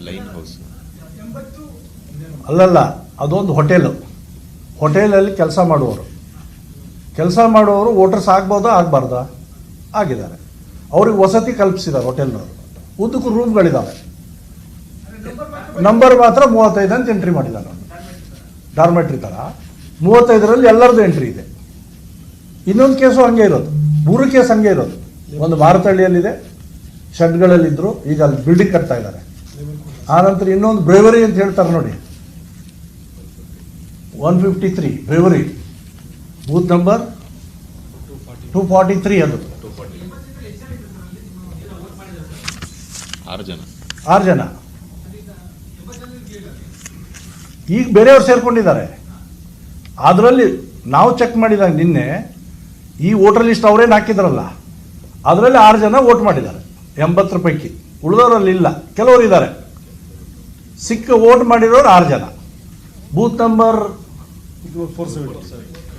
ಲೈನ್ ಹೌಸ್ ಅಲ್ಲಲ್ಲ, ಅದೊಂದು ಹೋಟೆಲಲ್ಲಿ ಕೆಲಸ ಮಾಡುವವರು ವೋಟರ್ಸ್ ಆಗ್ಬೋದಾ ಆಗಬಾರ್ದಾ? ಆಗಿದ್ದಾರೆ. ಅವ್ರಿಗೆ ವಸತಿ ಕಲ್ಪಿಸಿದ್ದಾರೆ ಹೋಟೆಲ್ನವರು. ಉದ್ದಕ್ಕೂ ರೂಮ್ಗಳಿದ್ದಾವೆ. ನಂಬರ್ ಮಾತ್ರ 35 ಅಂತ ಎಂಟ್ರಿ ಮಾಡಿದ್ದಾರೆ. ಡಾರ್ಮೆಟ್ರಿ ಥರ 35ರಲ್ಲಿ ಎಲ್ಲರದ್ದು ಎಂಟ್ರಿ ಇದೆ. ಇನ್ನೊಂದು ಕೇಸು ಹಂಗೆ ಇರೋದು, 3 ಕೇಸ್ ಹಂಗೆ ಇರೋದು. ಒಂದು ಮಾರತಳ್ಳಿಯಲ್ಲಿದೆ, ಶೆಡ್ಗಳಲ್ಲಿದ್ದರು, ಈಗ ಅಲ್ಲಿ ಬಿಲ್ಡಿಂಗ್ ಕಟ್ತಾ ಇದ್ದಾರೆ. ಆನಂತರ ಇನ್ನೊಂದು ಬ್ರೇವರಿ ಅಂತ ಹೇಳ್ತಾರೆ ನೋಡಿ, 153 ಬ್ರೇವರಿ, ಬೂತ್ ನಂಬರ್ 243. ಅದು 6 ಜನ ಈಗ ಬೇರೆಯವ್ರು ಸೇರ್ಕೊಂಡಿದ್ದಾರೆ. ಅದರಲ್ಲಿ ನಾವು ಚೆಕ್ ಮಾಡಿದಾಗ ನಿನ್ನೆ ಈ ವೋಟರ್ ಲಿಸ್ಟ್ ಅವರೇನು ಹಾಕಿದ್ರಲ್ಲ, ಅದರಲ್ಲಿ 6 ಜನ ವೋಟ್ ಮಾಡಿದ್ದಾರೆ 80 ಪೈಕಿ. ಉಳಿದವರಲ್ಲಿ ಇಲ್ಲ, ಕೆಲವರು ಇದ್ದಾರೆ. ಸಿಕ್ಕ ವೋಟ್ ಮಾಡಿರೋರು 6 ಜನ. ಬೂತ್ ನಂಬರ್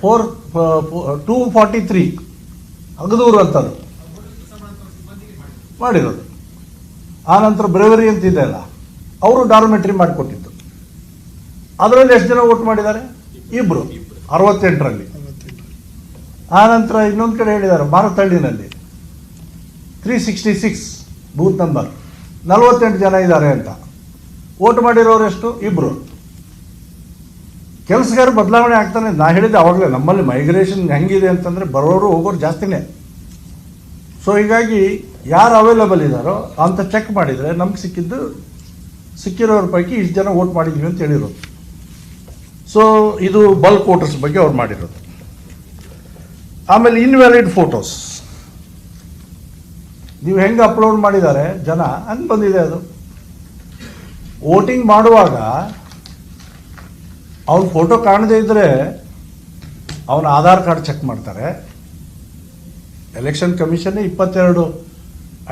243 ಅಗದೂರು ಅಂತದ್ದು ಮಾಡಿರೋದು. ಆನಂತರ ಬ್ರೇವರಿ ಅಂತಿದೆ ಅಲ್ಲ, ಅವರು ಡಾರ್ಮೆಟ್ರಿ ಮಾಡಿಕೊಟ್ಟಿದ್ದು. ಅದರಲ್ಲಿ ಎಷ್ಟು ಜನ ವೋಟ್ ಮಾಡಿದ್ದಾರೆ? 2 68ರಲ್ಲಿ. ಆನಂತರ ಇನ್ನೊಂದು ಕಡೆ ಹೇಳಿದ್ದಾರೆ, ಮಾರತಳ್ಳಿನಲ್ಲಿ 366 ಬೂತ್ ನಂಬರ್ 48 ಜನ ಇದ್ದಾರೆ ಅಂತ. ವೋಟ್ ಮಾಡಿರೋರು ಎಷ್ಟು? 2. ಕೆಲಸಗಾರ ಬದಲಾವಣೆ ಆಗ್ತಾನೆ. ನಾ ಹೇಳಿದ್ದೆ ಅವಾಗಲೇ, ನಮ್ಮಲ್ಲಿ ಮೈಗ್ರೇಷನ್ ಹೆಂಗಿದೆ ಅಂತಂದರೆ ಬರೋರು ಹೋಗೋರು ಜಾಸ್ತಿನೇ. ಸೊ ಹೀಗಾಗಿ ಯಾರು ಅವೈಲೇಬಲ್ ಇದ್ದಾರೋ ಅಂತ ಚೆಕ್ ಮಾಡಿದರೆ ನಮ್ಗೆ ಸಿಕ್ಕಿರೋರ ಪೈಕಿ ಇಷ್ಟು ಜನ ವೋಟ್ ಮಾಡಿದ್ವಿ ಅಂತ ಹೇಳಿರೋದು. ಸೊ ಇದು ಬಲ್ಕ್ ವೋಟರ್ಸ್ ಬಗ್ಗೆ ಅವ್ರು ಮಾಡಿರೋದು. ಆಮೇಲೆ ಇನ್ವ್ಯಾಲಿಡ್ ಫೋಟೋಸ್ ನೀವು ಹೆಂಗೆ ಅಪ್ಲೋಡ್ ಮಾಡಿದ್ದಾರೆ ಜನ, ಹಂಗೆ ಬಂದಿದೆ ಅದು. ವೋಟಿಂಗ್ ಮಾಡುವಾಗ ಅವನ ಫೋಟೋ ಕಾಣದೇ ಇದ್ದರೆ ಅವನ ಆಧಾರ್ ಕಾರ್ಡ್ ಚೆಕ್ ಮಾಡ್ತಾರೆ. ಎಲೆಕ್ಷನ್ ಕಮಿಷನ್ನೇ 22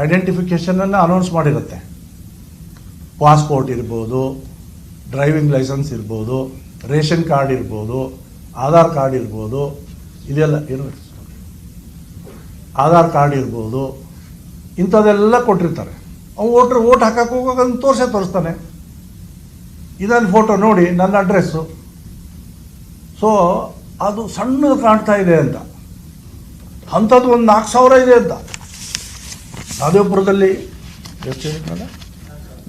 ಐಡೆಂಟಿಫಿಕೇಷನನ್ನು ಅನೌನ್ಸ್ ಮಾಡಿರುತ್ತೆ. ಪಾಸ್ಪೋರ್ಟ್ ಇರ್ಬೋದು, ಡ್ರೈವಿಂಗ್ ಲೈಸೆನ್ಸ್ ಇರ್ಬೋದು, ರೇಷನ್ ಕಾರ್ಡ್ ಇರ್ಬೋದು, ಆಧಾರ್ ಕಾರ್ಡ್ ಇರ್ಬೋದು, ಇದೆಲ್ಲ ಇರಬೇಕು. ಆಧಾರ್ ಕಾರ್ಡ್ ಇರ್ಬೋದು, ಇಂಥದ್ದೆಲ್ಲ ಕೊಟ್ಟಿರ್ತಾರೆ. ಅವ್ನು ವೋಟ್ ಹಾಕಕ್ಕೆ ಹೋಗುವಾಗ ಅದನ್ನು ತೋರಿಸ್ತಾನೆ, ಇದನ್ನು ಫೋಟೋ ನೋಡಿ ನನ್ನ ಅಡ್ರೆಸ್ಸು. ಸೊ ಅದು ಸಣ್ಣದು ಕಾಣ್ತಾ ಇದೆ ಅಂತ, ಅಂಥದ್ದು ಒಂದು 4,000 ಇದೆ ಅಂತ. ರಾಜಪುರದಲ್ಲಿ ಎಷ್ಟು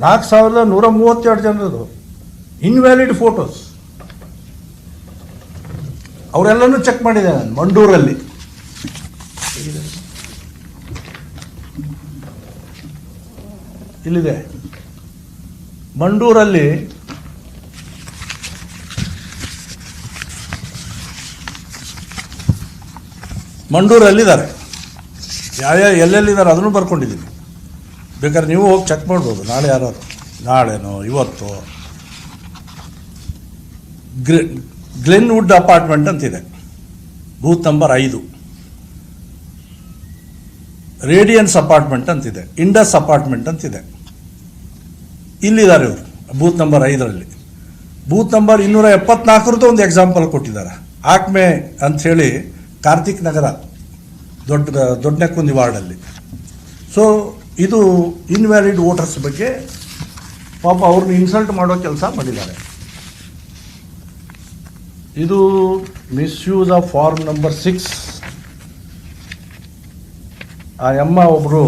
4,132 ಜನರದು ಇನ್ವ್ಯಾಲಿಡ್ ಫೋಟೋಸ್. ಅವರೆಲ್ಲನೂ ಚೆಕ್ ಮಾಡಿದೆ ನಾನು ಮಂಡೂರಲ್ಲಿ. ಇಲ್ಲಿದೆ ಮಂಡೂರಲ್ಲಿ ಮಂಡೂರಲ್ಲಿದ್ದಾರೆ. ಯಾವ್ಯಾವ ಎಲ್ಲೆಲ್ಲಿದ್ದಾರೆ ಅದನ್ನು ಬರ್ಕೊಂಡಿದ್ದೀನಿ. ಬೇಕಾದ್ರೆ ನೀವು ಹೋಗಿ ಚೆಕ್ ಮಾಡ್ಬೋದು. ನಾಳೆ ಯಾರು, ನಾಳೆನೋ ಇವತ್ತು ಗ್ಲೆನ್ವುಡ್ ಅಪಾರ್ಟ್ಮೆಂಟ್ ಅಂತಿದೆ, ಬೂತ್ ನಂಬರ್ 5. ರೇಡಿಯನ್ಸ್ ಅಪಾರ್ಟ್ಮೆಂಟ್ ಅಂತಿದೆ, ಇಂಡಸ್ ಅಪಾರ್ಟ್ಮೆಂಟ್ ಅಂತಿದೆ. ಇಲ್ಲಿದ್ದಾರೆ ಇವರು ಬೂತ್ ನಂಬರ್ 5ರಲ್ಲಿ. ಬೂತ್ ನಂಬರ್ 274 ಒಂದು ಎಕ್ಸಾಂಪಲ್ ಕೊಟ್ಟಿದ್ದಾರೆ. ಆಕ್ಮೆ ಅಂಥೇಳಿ ಕಾರ್ತಿಕ್ ನಗರ ದೊಡ್ಡನೆಕ್ಕುಂದಿ ವಾರ್ಡಲ್ಲಿ. ಸೊ ಇದು ಇನ್ವ್ಯಾಲಿಡ್ ವೋಟರ್ಸ್ ಬಗ್ಗೆ ಪಾಪ ಅವ್ರನ್ನ ಇನ್ಸಲ್ಟ್ ಮಾಡೋ ಕೆಲಸ ಮಾಡಿದ್ದಾರೆ. ಇದು ಮಿಸ್ಯೂಸ್ ಆಫ್ ಫಾರ್ಮ್ ನಂಬರ್ 6. ಆ ಅಮ್ಮ ಒಬ್ಬರು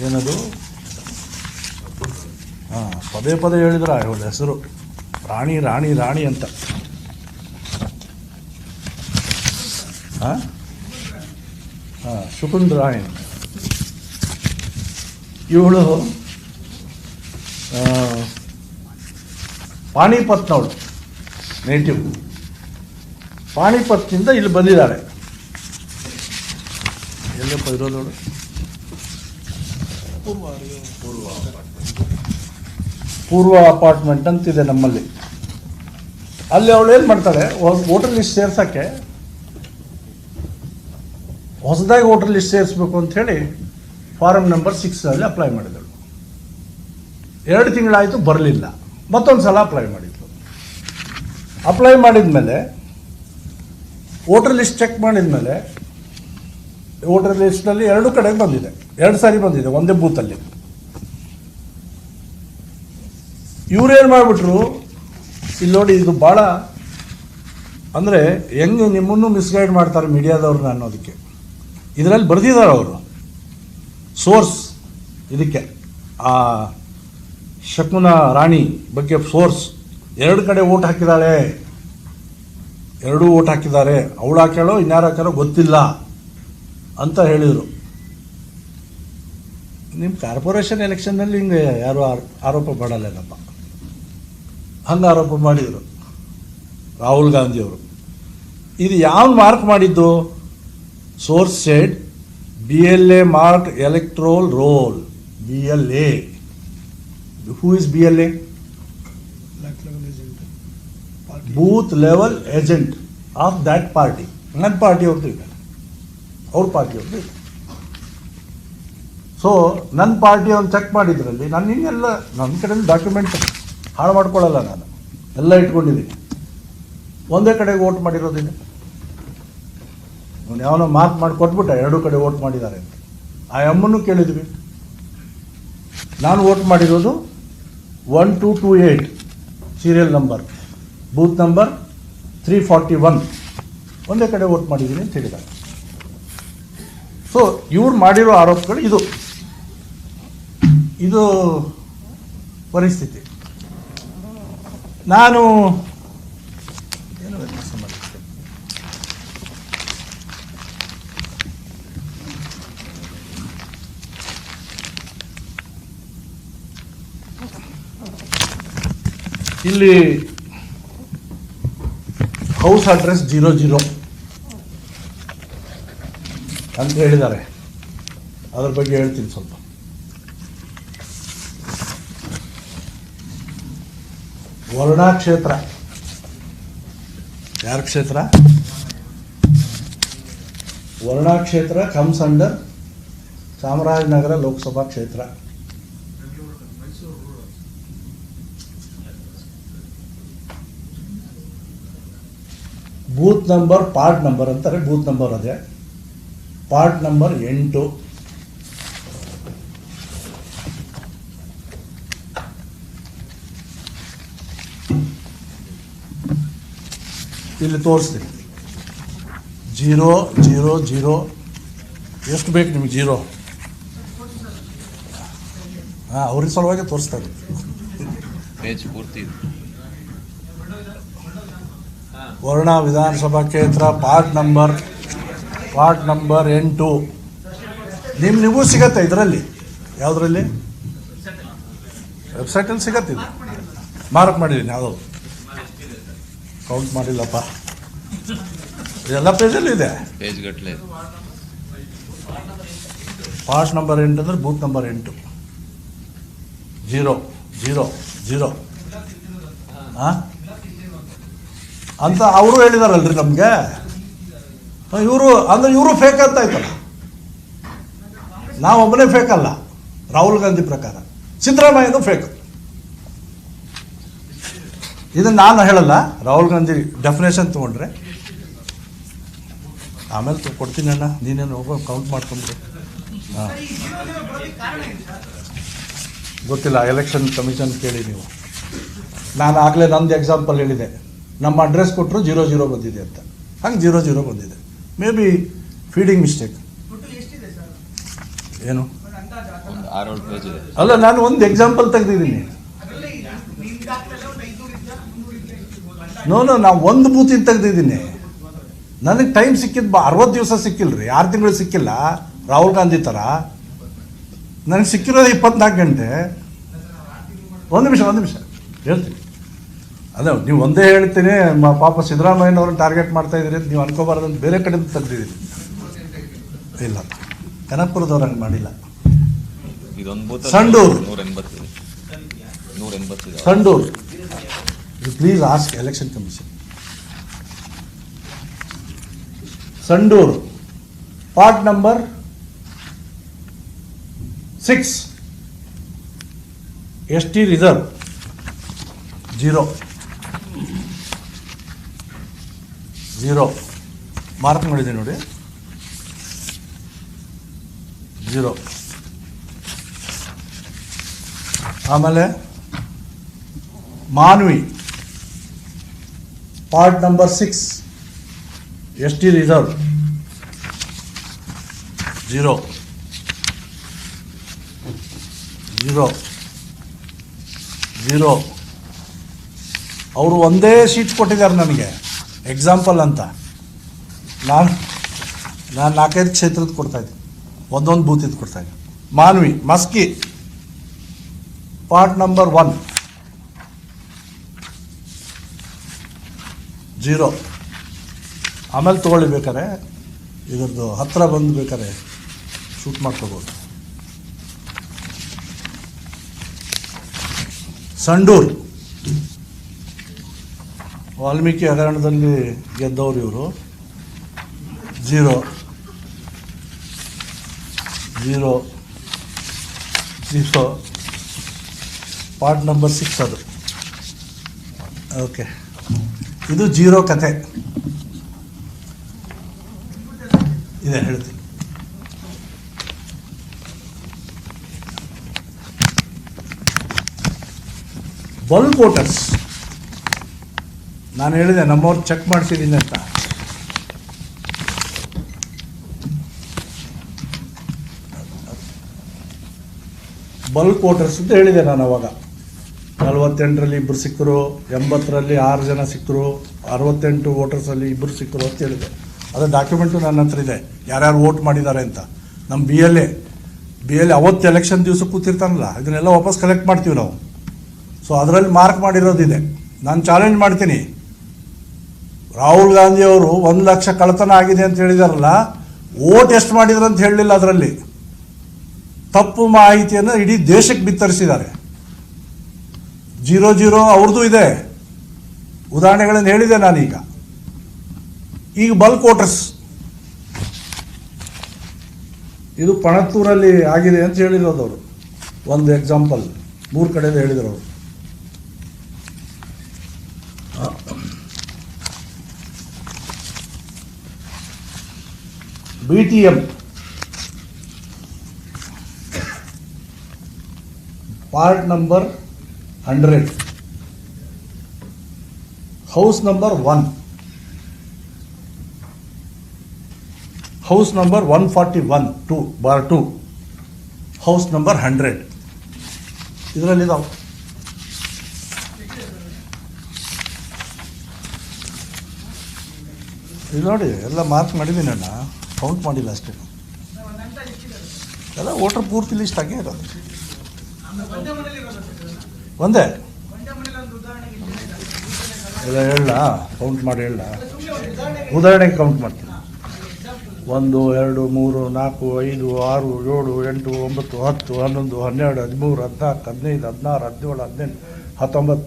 ಏನದು ಪದೇ ಪದೇ ಹೇಳಿದ್ರ ಅವಳ ಹೆಸರು ರಾಣಿ ರಾಣಿ ರಾಣಿ ಅಂತ. ಶುಕುಂದ್ರಾಣಿ ಇವಳು ಪಾಣಿಪತ್ನವಳು, ನೇಟಿವ್ ಪಾಣಿಪತ್ನಿಂದ ಇಲ್ಲಿ ಬಂದಿದ್ದಾಳೆ. ಎಲ್ಲಪ್ಪ ಇರೋದವಳು? ಪೂರ್ವ ಅಪಾರ್ಟ್ಮೆಂಟ್ ಅಂತಿದೆ ನಮ್ಮಲ್ಲಿ. ಅಲ್ಲಿ ಅವಳು ಏನು ಮಾಡ್ತಾಳೆ, ವೋಟರ್ ಲಿಸ್ಟ್ ಸೇರ್ಸೋಕ್ಕೆ ಹೊಸದಾಗಿ ವೋಟರ್ ಲಿಸ್ಟ್ ಸೇರಿಸ್ಬೇಕು ಅಂಥೇಳಿ ಫಾರಮ್ ನಂಬರ್ 6 ಅಪ್ಲೈ ಮಾಡಿದಳು. 2 ತಿಂಗಳಾಯಿತು, ಬರಲಿಲ್ಲ. ಮತ್ತೊಂದು ಸಲ ಅಪ್ಲೈ ಮಾಡಿದ್ಳು. ಅಪ್ಲೈ ಮಾಡಿದ ಮೇಲೆ ವೋಟರ್ ಲಿಸ್ಟ್ ಚೆಕ್ ಮಾಡಿದ ಮೇಲೆ ವೋಟರ್ ಲಿಸ್ಟ್ನಲ್ಲಿ 2 ಕಡೆಗೆ ಬಂದಿದೆ, 2 ಸಾರಿ ಬಂದಿದೆ ಒಂದೇ ಬೂತಲ್ಲಿ. ಇವ್ರೇನು ಮಾಡಿಬಿಟ್ರು, ಇಲ್ಲಿ ನೋಡಿ, ಇದು ಭಾಳ ಅಂದರೆ ಹೆಂಗೆ ನಿಮ್ಮನ್ನು ಮಿಸ್ಗೈಡ್ ಮಾಡ್ತಾರೆ ಮೀಡಿಯಾದವ್ರನ್ನ ಅನ್ನೋದಕ್ಕೆ. ಇದರಲ್ಲಿ ಬರೆದಿದ್ದಾರೆ ಅವರು ಸೋರ್ಸ್, ಇದಕ್ಕೆ ಆ ಶಕುನ ರಾಣಿ ಬಗ್ಗೆ ಸೋರ್ಸ್. 2 ಕಡೆ ವೋಟ್ ಹಾಕಿದ್ದಾಳೆ, 2 ವೋಟ್ ಹಾಕಿದ್ದಾರೆ. ಅವಳು ಹಾಕ್ಯಾಳೋ ಇನ್ಯಾರು ಹಾಕ್ಯಾರೋ ಗೊತ್ತಿಲ್ಲ ಅಂತ ಹೇಳಿದರು. ನಿಮ್ಮ ಕಾರ್ಪೊರೇಷನ್ ಎಲೆಕ್ಷನ್ನಲ್ಲಿ ಹಿಂಗೆ ಯಾರು ಆರೋಪ ಮಾಡಲ್ಲೇನಪ್ಪ, ಹಂಗೆ ಆರೋಪ ಮಾಡಿದರು ರಾಹುಲ್ ಗಾಂಧಿಯವರು. ಇದು ಯಾವ ಮಾರ್ಕ್ ಮಾಡಿದ್ದು? Source said BLA mark electoral roll. BLA. Who is BLA? Booth level agent of that party. ನನ್ನ ಪಾರ್ಟಿ ಅವ್ರದ್ದು ಇದೆ, ಅವ್ರ ಪಾರ್ಟಿ ಅವ್ರದ್ದು ಇದೆ. ಸೊ ನನ್ನ ಪಾರ್ಟಿ ಅವ್ನು ಚೆಕ್ ಮಾಡಿದ್ರಲ್ಲಿ ನಾನು ಹಿಂಗೆಲ್ಲ ನನ್ನ ಕಡೆಯಿಂದ ಡಾಕ್ಯುಮೆಂಟ್ ಹಾಳು ಮಾಡ್ಕೊಳ್ಳಲ್ಲ, ನಾನು ಎಲ್ಲ ಇಟ್ಕೊಂಡಿದ್ದೀನಿ. ಒಂದೇ ಕಡೆಗೆ ವೋಟ್ ಮಾಡಿರೋದಿದೆ. ಅವನು ಯಾವನೋ ಮಾರ್ಕ್ ಮಾಡಿ ಕೊಟ್ಬಿಟ್ಟ 2 ಕಡೆ ವೋಟ್ ಮಾಡಿದ್ದಾರೆ ಅಂತ. ಆ ಅಮ್ಮನ್ನು ಕೇಳಿದ್ವಿ. ನಾನು ವೋಟ್ ಮಾಡಿರೋದು 1228 ಸೀರಿಯಲ್ ನಂಬರ್, ಬೂತ್ ನಂಬರ್ 341, ಒಂದೇ ಕಡೆ ವೋಟ್ ಮಾಡಿದ್ದೀನಿ ಅಂತ ಹೇಳಿದ್ದಾರೆ. ಸೊ ಇವ್ರು ಮಾಡಿರೋ ಆರೋಪಗಳು ಇದು ಪರಿಸ್ಥಿತಿ. ನಾನು ಏನು ವ್ಯತ್ಯಾಸ ಮಾಡಿದ್ದೆ, ಇಲ್ಲಿ ಹೌಸ್ ಅಡ್ರೆಸ್ 00 ಅಂತ ಹೇಳಿದ್ದಾರೆ. ಅದ್ರ ಬಗ್ಗೆ ಹೇಳ್ತೀನಿ ಸ್ವಲ್ಪ. ವರ್ಣಾ ಕ್ಷೇತ್ರ, ಯಾರ ಕ್ಷೇತ್ರ? ವರ್ಣಾ ಕ್ಷೇತ್ರ ಕಮ್ಸ್ ಅಂಡರ್ ಚಾಮರಾಜನಗರ ಲೋಕಸಭಾ ಕ್ಷೇತ್ರ. ಬೂತ್ ನಂಬರ್, ಪಾರ್ಟ್ ನಂಬರ್ ಅಂತಾರೆ, ಬೂತ್ ನಂಬರ್ ಅದೇ, ಪಾರ್ಟ್ ನಂಬರ್ 8. ಇಲ್ಲಿ ತೋರಿಸ್ತೀನಿ 000. ಎಷ್ಟು ಬೇಕು ನಿಮಗೆ 0? ಅವ್ರ ಸಲುವಾಗಿ ತೋರಿಸ್ತಾ ಇದ್ದೀನಿ. ಪೇಜ್ ಪೂರ್ತಿ ವರ್ಣಾ ವಿಧಾನಸಭಾ ಕ್ಷೇತ್ರ, ಪಾರ್ಟ್ ನಂಬರ್ 8. ನಿಮಗೂ ಸಿಗತ್ತೆ ಇದರಲ್ಲಿ. ಯಾವುದರಲ್ಲಿ? ವೆಬ್ಸೈಟಲ್ಲಿ ಸಿಗತ್ತೆ. ಇದು ಮಾರ್ಕ್ ಮಾಡಿದ್ದೀನಿ, ಯಾವುದೋ ಕೌಂಟ್ ಮಾಡಿಲ್ಲಪ್ಪ, ಇದೆಲ್ಲ ಪೇಜಲ್ಲಿ ಇದೆ. ಪೇಜ್ ಗಟ್ಟಲೆ. ಪಾರ್ಟ್ ನಂಬರ್ 8 ಅಂದರೆ ಬೂತ್ ನಂಬರ್ 8. 000 ಅಂತ ಅವರು ಹೇಳಿದಾರಲ್ರಿ ನಮಗೆ. ಇವರು ಫೇಕ್ ಅಂತ ಆಯ್ತಲ್ಲ. ನಾವೊಬ್ಬನೇ ಫೇಕ್ ಅಲ್ಲ, ರಾಹುಲ್ ಗಾಂಧಿ ಪ್ರಕಾರ ಸಿದ್ದರಾಮಯ್ಯನೂ ಫೇಕ್. ಇದನ್ನು ನಾನು ಹೇಳಲ್ಲ, ರಾಹುಲ್ ಗಾಂಧಿ ಡೆಫಿನೇಷನ್ ತೊಗೊಂಡ್ರೆ ಆಮೇಲೆ ಕೊಡ್ತೀನಿ ಅಣ್ಣ, ನೀನೇನು ಹೋಗೋ ಕೌಂಟ್ ಮಾಡ್ಕೊಂಡ್ರೆ. ಹಾಂ, ಗೊತ್ತಿಲ್ಲ, ಎಲೆಕ್ಷನ್ ಕಮಿಷನ್ ಕೇಳಿ ನೀವು. ನಾನು ಆಗಲೇ ನಂದು ಎಕ್ಸಾಂಪಲ್ ಹೇಳಿದೆ, ನಮ್ಮ ಅಡ್ರೆಸ್ ಕೊಟ್ಟರು 00 ಬಂದಿದೆ ಅಂತ, ಹಂಗೆ 00 ಬಂದಿದೆ. May be feeding mistake. ಏನು ಒಂದು 6-7 ಪೇಜ್ ಇದೆ. ಅಲ್ಲ, ನಾನು ಒಂದು ಎಕ್ಸಾಂಪಲ್ ತೆಗೆದಿದ್ದೀನಿ. ನಾವು ಒಂದು ಬೂತಿನ ತೆಗೆದಿದ್ದೀನಿ. ನನಗೆ ಟೈಮ್ ಸಿಕ್ಕಿದ್ದು 60 ದಿವಸ ಸಿಕ್ಕಿಲ್ಲ ರೀ, 6 ತಿಂಗಳು ಸಿಕ್ಕಿಲ್ಲ. ರಾಹುಲ್ ಗಾಂಧಿ ಥರ ನನಗೆ ಸಿಕ್ಕಿರೋದು 24 ಗಂಟೆ. ಒಂದು ನಿಮಿಷ ಹೇಳ್ತೀನಿ. ಅದೇ ನೀವು ಒಂದೇ ಹೇಳ್ತೀನಿ, ಪಾಪ ಸಿದ್ದರಾಮಯ್ಯನವ್ರನ್ನ ಟಾರ್ಗೆಟ್ ಮಾಡ್ತಾ ಇದ್ದೀರಿ ಅಂತ ನೀವು ಅನ್ಕೋಬಾರ್ದು ಅಂತ ಬೇರೆ ಕಡೆಯಿಂದ ತೆಗ್ದಿದ್ದೀನಿ. ಇಲ್ಲ, ಕನಕಪುರದವ್ರು ಹಂಗೆ ಮಾಡಿಲ್ಲ. ಇದೊಂದು ಬೂತ್ ಸಂಡೂರು 180 ಇದೆ. Sandur, please ask election commission. Sandur part number 6 ST reserve 0 mark ಮಾಡಿದ್ದೀನಿ ನೋಡಿ, 0. ಆಮೇಲೆ Manvi part number 6 ST reserve 0 ಅವರು ಒಂದೇ ಶೀಟ್ ಕೊಟ್ಟಿದ್ದಾರೆ ನನಗೆ ಎಕ್ಸಾಂಪಲ್ ಅಂತ. ನಾನು 4-5 ಕ್ಷೇತ್ರದ ಕೊಡ್ತಾಯಿದ್ದೆ, ಒಂದೊಂದು ಬೂತಿದ್ದು ಕೊಡ್ತಾಯಿದ್ದೆ. Manvi Maski part number 1 0. ಆಮೇಲೆ ತೊಗೊಳ್ಳಿ ಬೇಕಾರೆ, ಇದ್ರದ್ದು ಹತ್ತಿರ ಬಂದು ಬೇಕಾರೆ ಶೂಟ್ ಮಾಡ್ಕೋಬೋದು. ಸಂಡೂರು ವಾಲ್ಮೀಕಿ ಹಗರಣದಲ್ಲಿ ಗೆದ್ದವರು ಇವರು, 0 ಪಾರ್ಟ್ ನಂಬರ್ 6 ಅದು. ಓಕೆ, ಇದು 0 ಕತೆ ಇದೆ, ಹೇಳ್ತೀನಿ. ಬಲ್ಕ್ ವೋಟರ್ಸ್ ನಾನು ಹೇಳಿದೆ ನಮ್ಮವ್ರು ಚೆಕ್ ಮಾಡಿಸಿದ್ದೀನಿ ಅಂತ. ಬಲ್ಕ್ ವೋಟರ್ಸ್ ಅಂತ ಹೇಳಿದೆ ನಾನು ಅವಾಗ. 48ರಲ್ಲಿ 2 ಸಿಕ್ಕರು, 80ರಲ್ಲಿ 6 ಜನ ಸಿಕ್ಕರು, 68 ವೋಟರ್ಸಲ್ಲಿ 2 ಸಿಕ್ಕರು ಅಂತ ಹೇಳಿದೆ. ಅದು ಡಾಕ್ಯುಮೆಂಟು ನನ್ನ ಹತ್ರ ಇದೆ, ಯಾರ್ಯಾರು ವೋಟ್ ಮಾಡಿದ್ದಾರೆ ಅಂತ. ನಮ್ಮ ಬಿ ಎಲ್ ಎ ಅವತ್ತು ಎಲೆಕ್ಷನ್ ದಿವಸ ಕೂತಿರ್ತಾನಲ್ಲ, ಇದನ್ನೆಲ್ಲ ವಾಪಸ್ ಕಲೆಕ್ಟ್ ಮಾಡ್ತೀವಿ ನಾವು. ಸೊ ಅದರಲ್ಲಿ ಮಾರ್ಕ್ ಮಾಡಿರೋದಿದೆ. ನಾನು ಚಾಲೆಂಜ್ ಮಾಡ್ತೀನಿ, ರಾಹುಲ್ ಗಾಂಧಿ ಅವರು 1 ಲಕ್ಷ ಕಳ್ಳತನ ಆಗಿದೆ ಅಂತ ಹೇಳಿದಾರಲ್ಲ, ವೋಟ್ ಎಷ್ಟು ಮಾಡಿದ್ರು ಅಂತ ಹೇಳಲಿಲ್ಲ. ಅದರಲ್ಲಿ ತಪ್ಪು ಮಾಹಿತಿಯನ್ನು ಇಡೀ ದೇಶಕ್ಕೆ ಬಿತ್ತರಿಸಿದ್ದಾರೆ. 00 ಅವ್ರದ್ದು ಇದೆ, ಉದಾಹರಣೆಗಳನ್ನು ಹೇಳಿದೆ ನಾನೀಗ. ಈಗ ಬಲ್ಕ್ ವೋಟರ್ಸ್ ಇದು ಪಣತ್ತೂರಲ್ಲಿ ಆಗಿದೆ ಅಂತ ಹೇಳಿರೋದು ಅವರು. ಒಂದು ಎಕ್ಸಾಂಪಲ್ 3 ಕಡೆಯಿಂದ ಹೇಳಿದ್ರು ಅವರು. BTM part number 100 house number 1 house number 141/2 house number 100 ಇದರಲ್ಲಿದ್ದಾವೆ. ಇದು ನೋಡಿ, ಎಲ್ಲ ಮಾರ್ಕ್ ಮಾಡಿದ್ದೀನಿ ಅಣ್ಣ, ಕೌಂಟ್ ಮಾಡಿಲ್ಲ ಅಷ್ಟೇ. ಎಲ್ಲ ವೋಟರ್ ಪೂರ್ತಿ ಲಿಸ್ಟ್ ಆಗೇ ಇರೋದು ಒಂದೇ. ಎಲ್ಲ ಹೇಳ ಕೌಂಟ್ ಮಾಡಿ ಹೇಳ, ಉದಾಹರಣೆಗೆ ಕೌಂಟ್ ಮಾಡ್ತೀನಿ. 1 2 3 4 5 6 7 8 9 10 11 12 13 14 15 16 17 18 19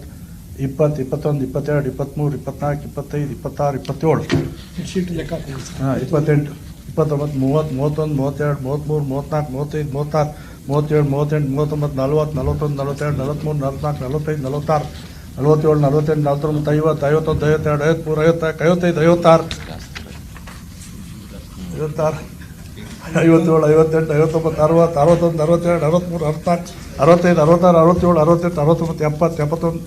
20 21 22 23 24 25 26 27 ಶೀಟ್ ಲೆಕ್ಕ 28 29 30 31 32 33 34 35 36 37 38 39 40 41 42 43 44 45 46 47 48 49 50 51 52 53 55 56 57 58 59 60 61 62 63 64 65 66 67 68 70 71 72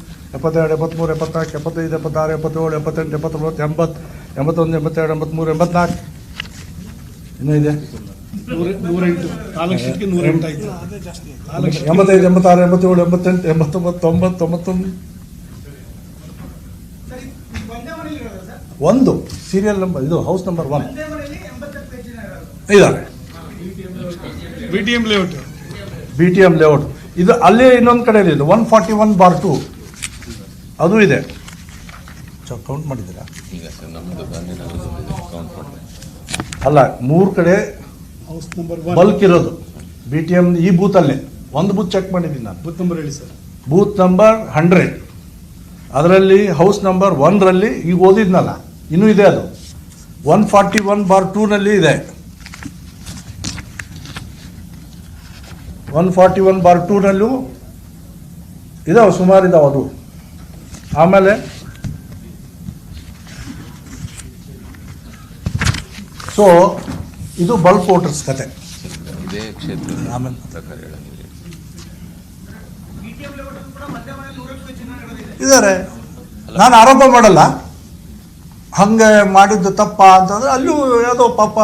73 74 75 76 77 78 89 80 81 82 83 84 ಇನ್ನೂ ಇದೆ 108 4 ಲಕ್ಷಕ್ಕೆ 108 ಆಯ್ತು. 85 86 87 88 89 90 91 ಒಂದು ಸೀರಿಯಲ್ ನಂಬರ್, ಇದು ಹೌಸ್ ನಂಬರ್ 1 ಇದ್ದಾರೆ. BTM ಲೇಔಟ್ BTM ಲೇಔಟ್ ಇದು ಅಲ್ಲೇ ಇನ್ನೊಂದು ಕಡೆ ಇದೆ 141/2 ಅದು ಇದೆ. ಕೌಂಟ್ ಮಾಡಿದ್ದೀರಾ? ಈಗ ಸರ್ ನಮ್ಮದು ಕೌಂಟ್ ಮಾಡಿದೆ. ಅಲ್ಲ, 3 ಕಡೆ ಹೌಸ್ ನಂಬರ್ 1 ಬಲ್ಕ್ ಇರೋದು BTM ಈ ಬೂತಲ್ಲೇ. ಒಂದು ಬೂತ್ ಚೆಕ್ ಮಾಡಿದ್ದೀನಿ ನಾನು, ಬೂತ್ ನಂಬರ್ ಹೇಳಿ ಸರ್. Booth number 100. ಅದರಲ್ಲಿ ಹೌಸ್ ನಂಬರ್ 1ರಲ್ಲಿ ಈಗ ಓದಿದ್ನಲ್ಲ, ಇನ್ನೂ ಇದೆ ಅದು 141/2ನಲ್ಲಿ ಇದೆ. 141/2ನಲ್ಲೂ ಇದಾವೆ, ಸುಮಾರು ಇದಾವೆ ಅದು. ಆಮೇಲೆ ಸೊ ಇದು ಬಲ್ಕ್ ವೋಟರ್ಸ್ ಕತೆ. ಇದೇ ಕ್ಷೇತ್ರದ ಆಮೇಲೆ ಪ್ರಕಾರ ಹೇಳಂಗಿಲ್ಲ. ಇದ್ದಾರೆ, ನಾನು ಆರೋಪ ಮಾಡಲ್ಲ. ಹಂಗೆ ಮಾಡಿದ್ದು ತಪ್ಪ ಅಂತಂದ್ರೆ ಅಲ್ಲೂ ಯಾವುದೋ ಪಾಪ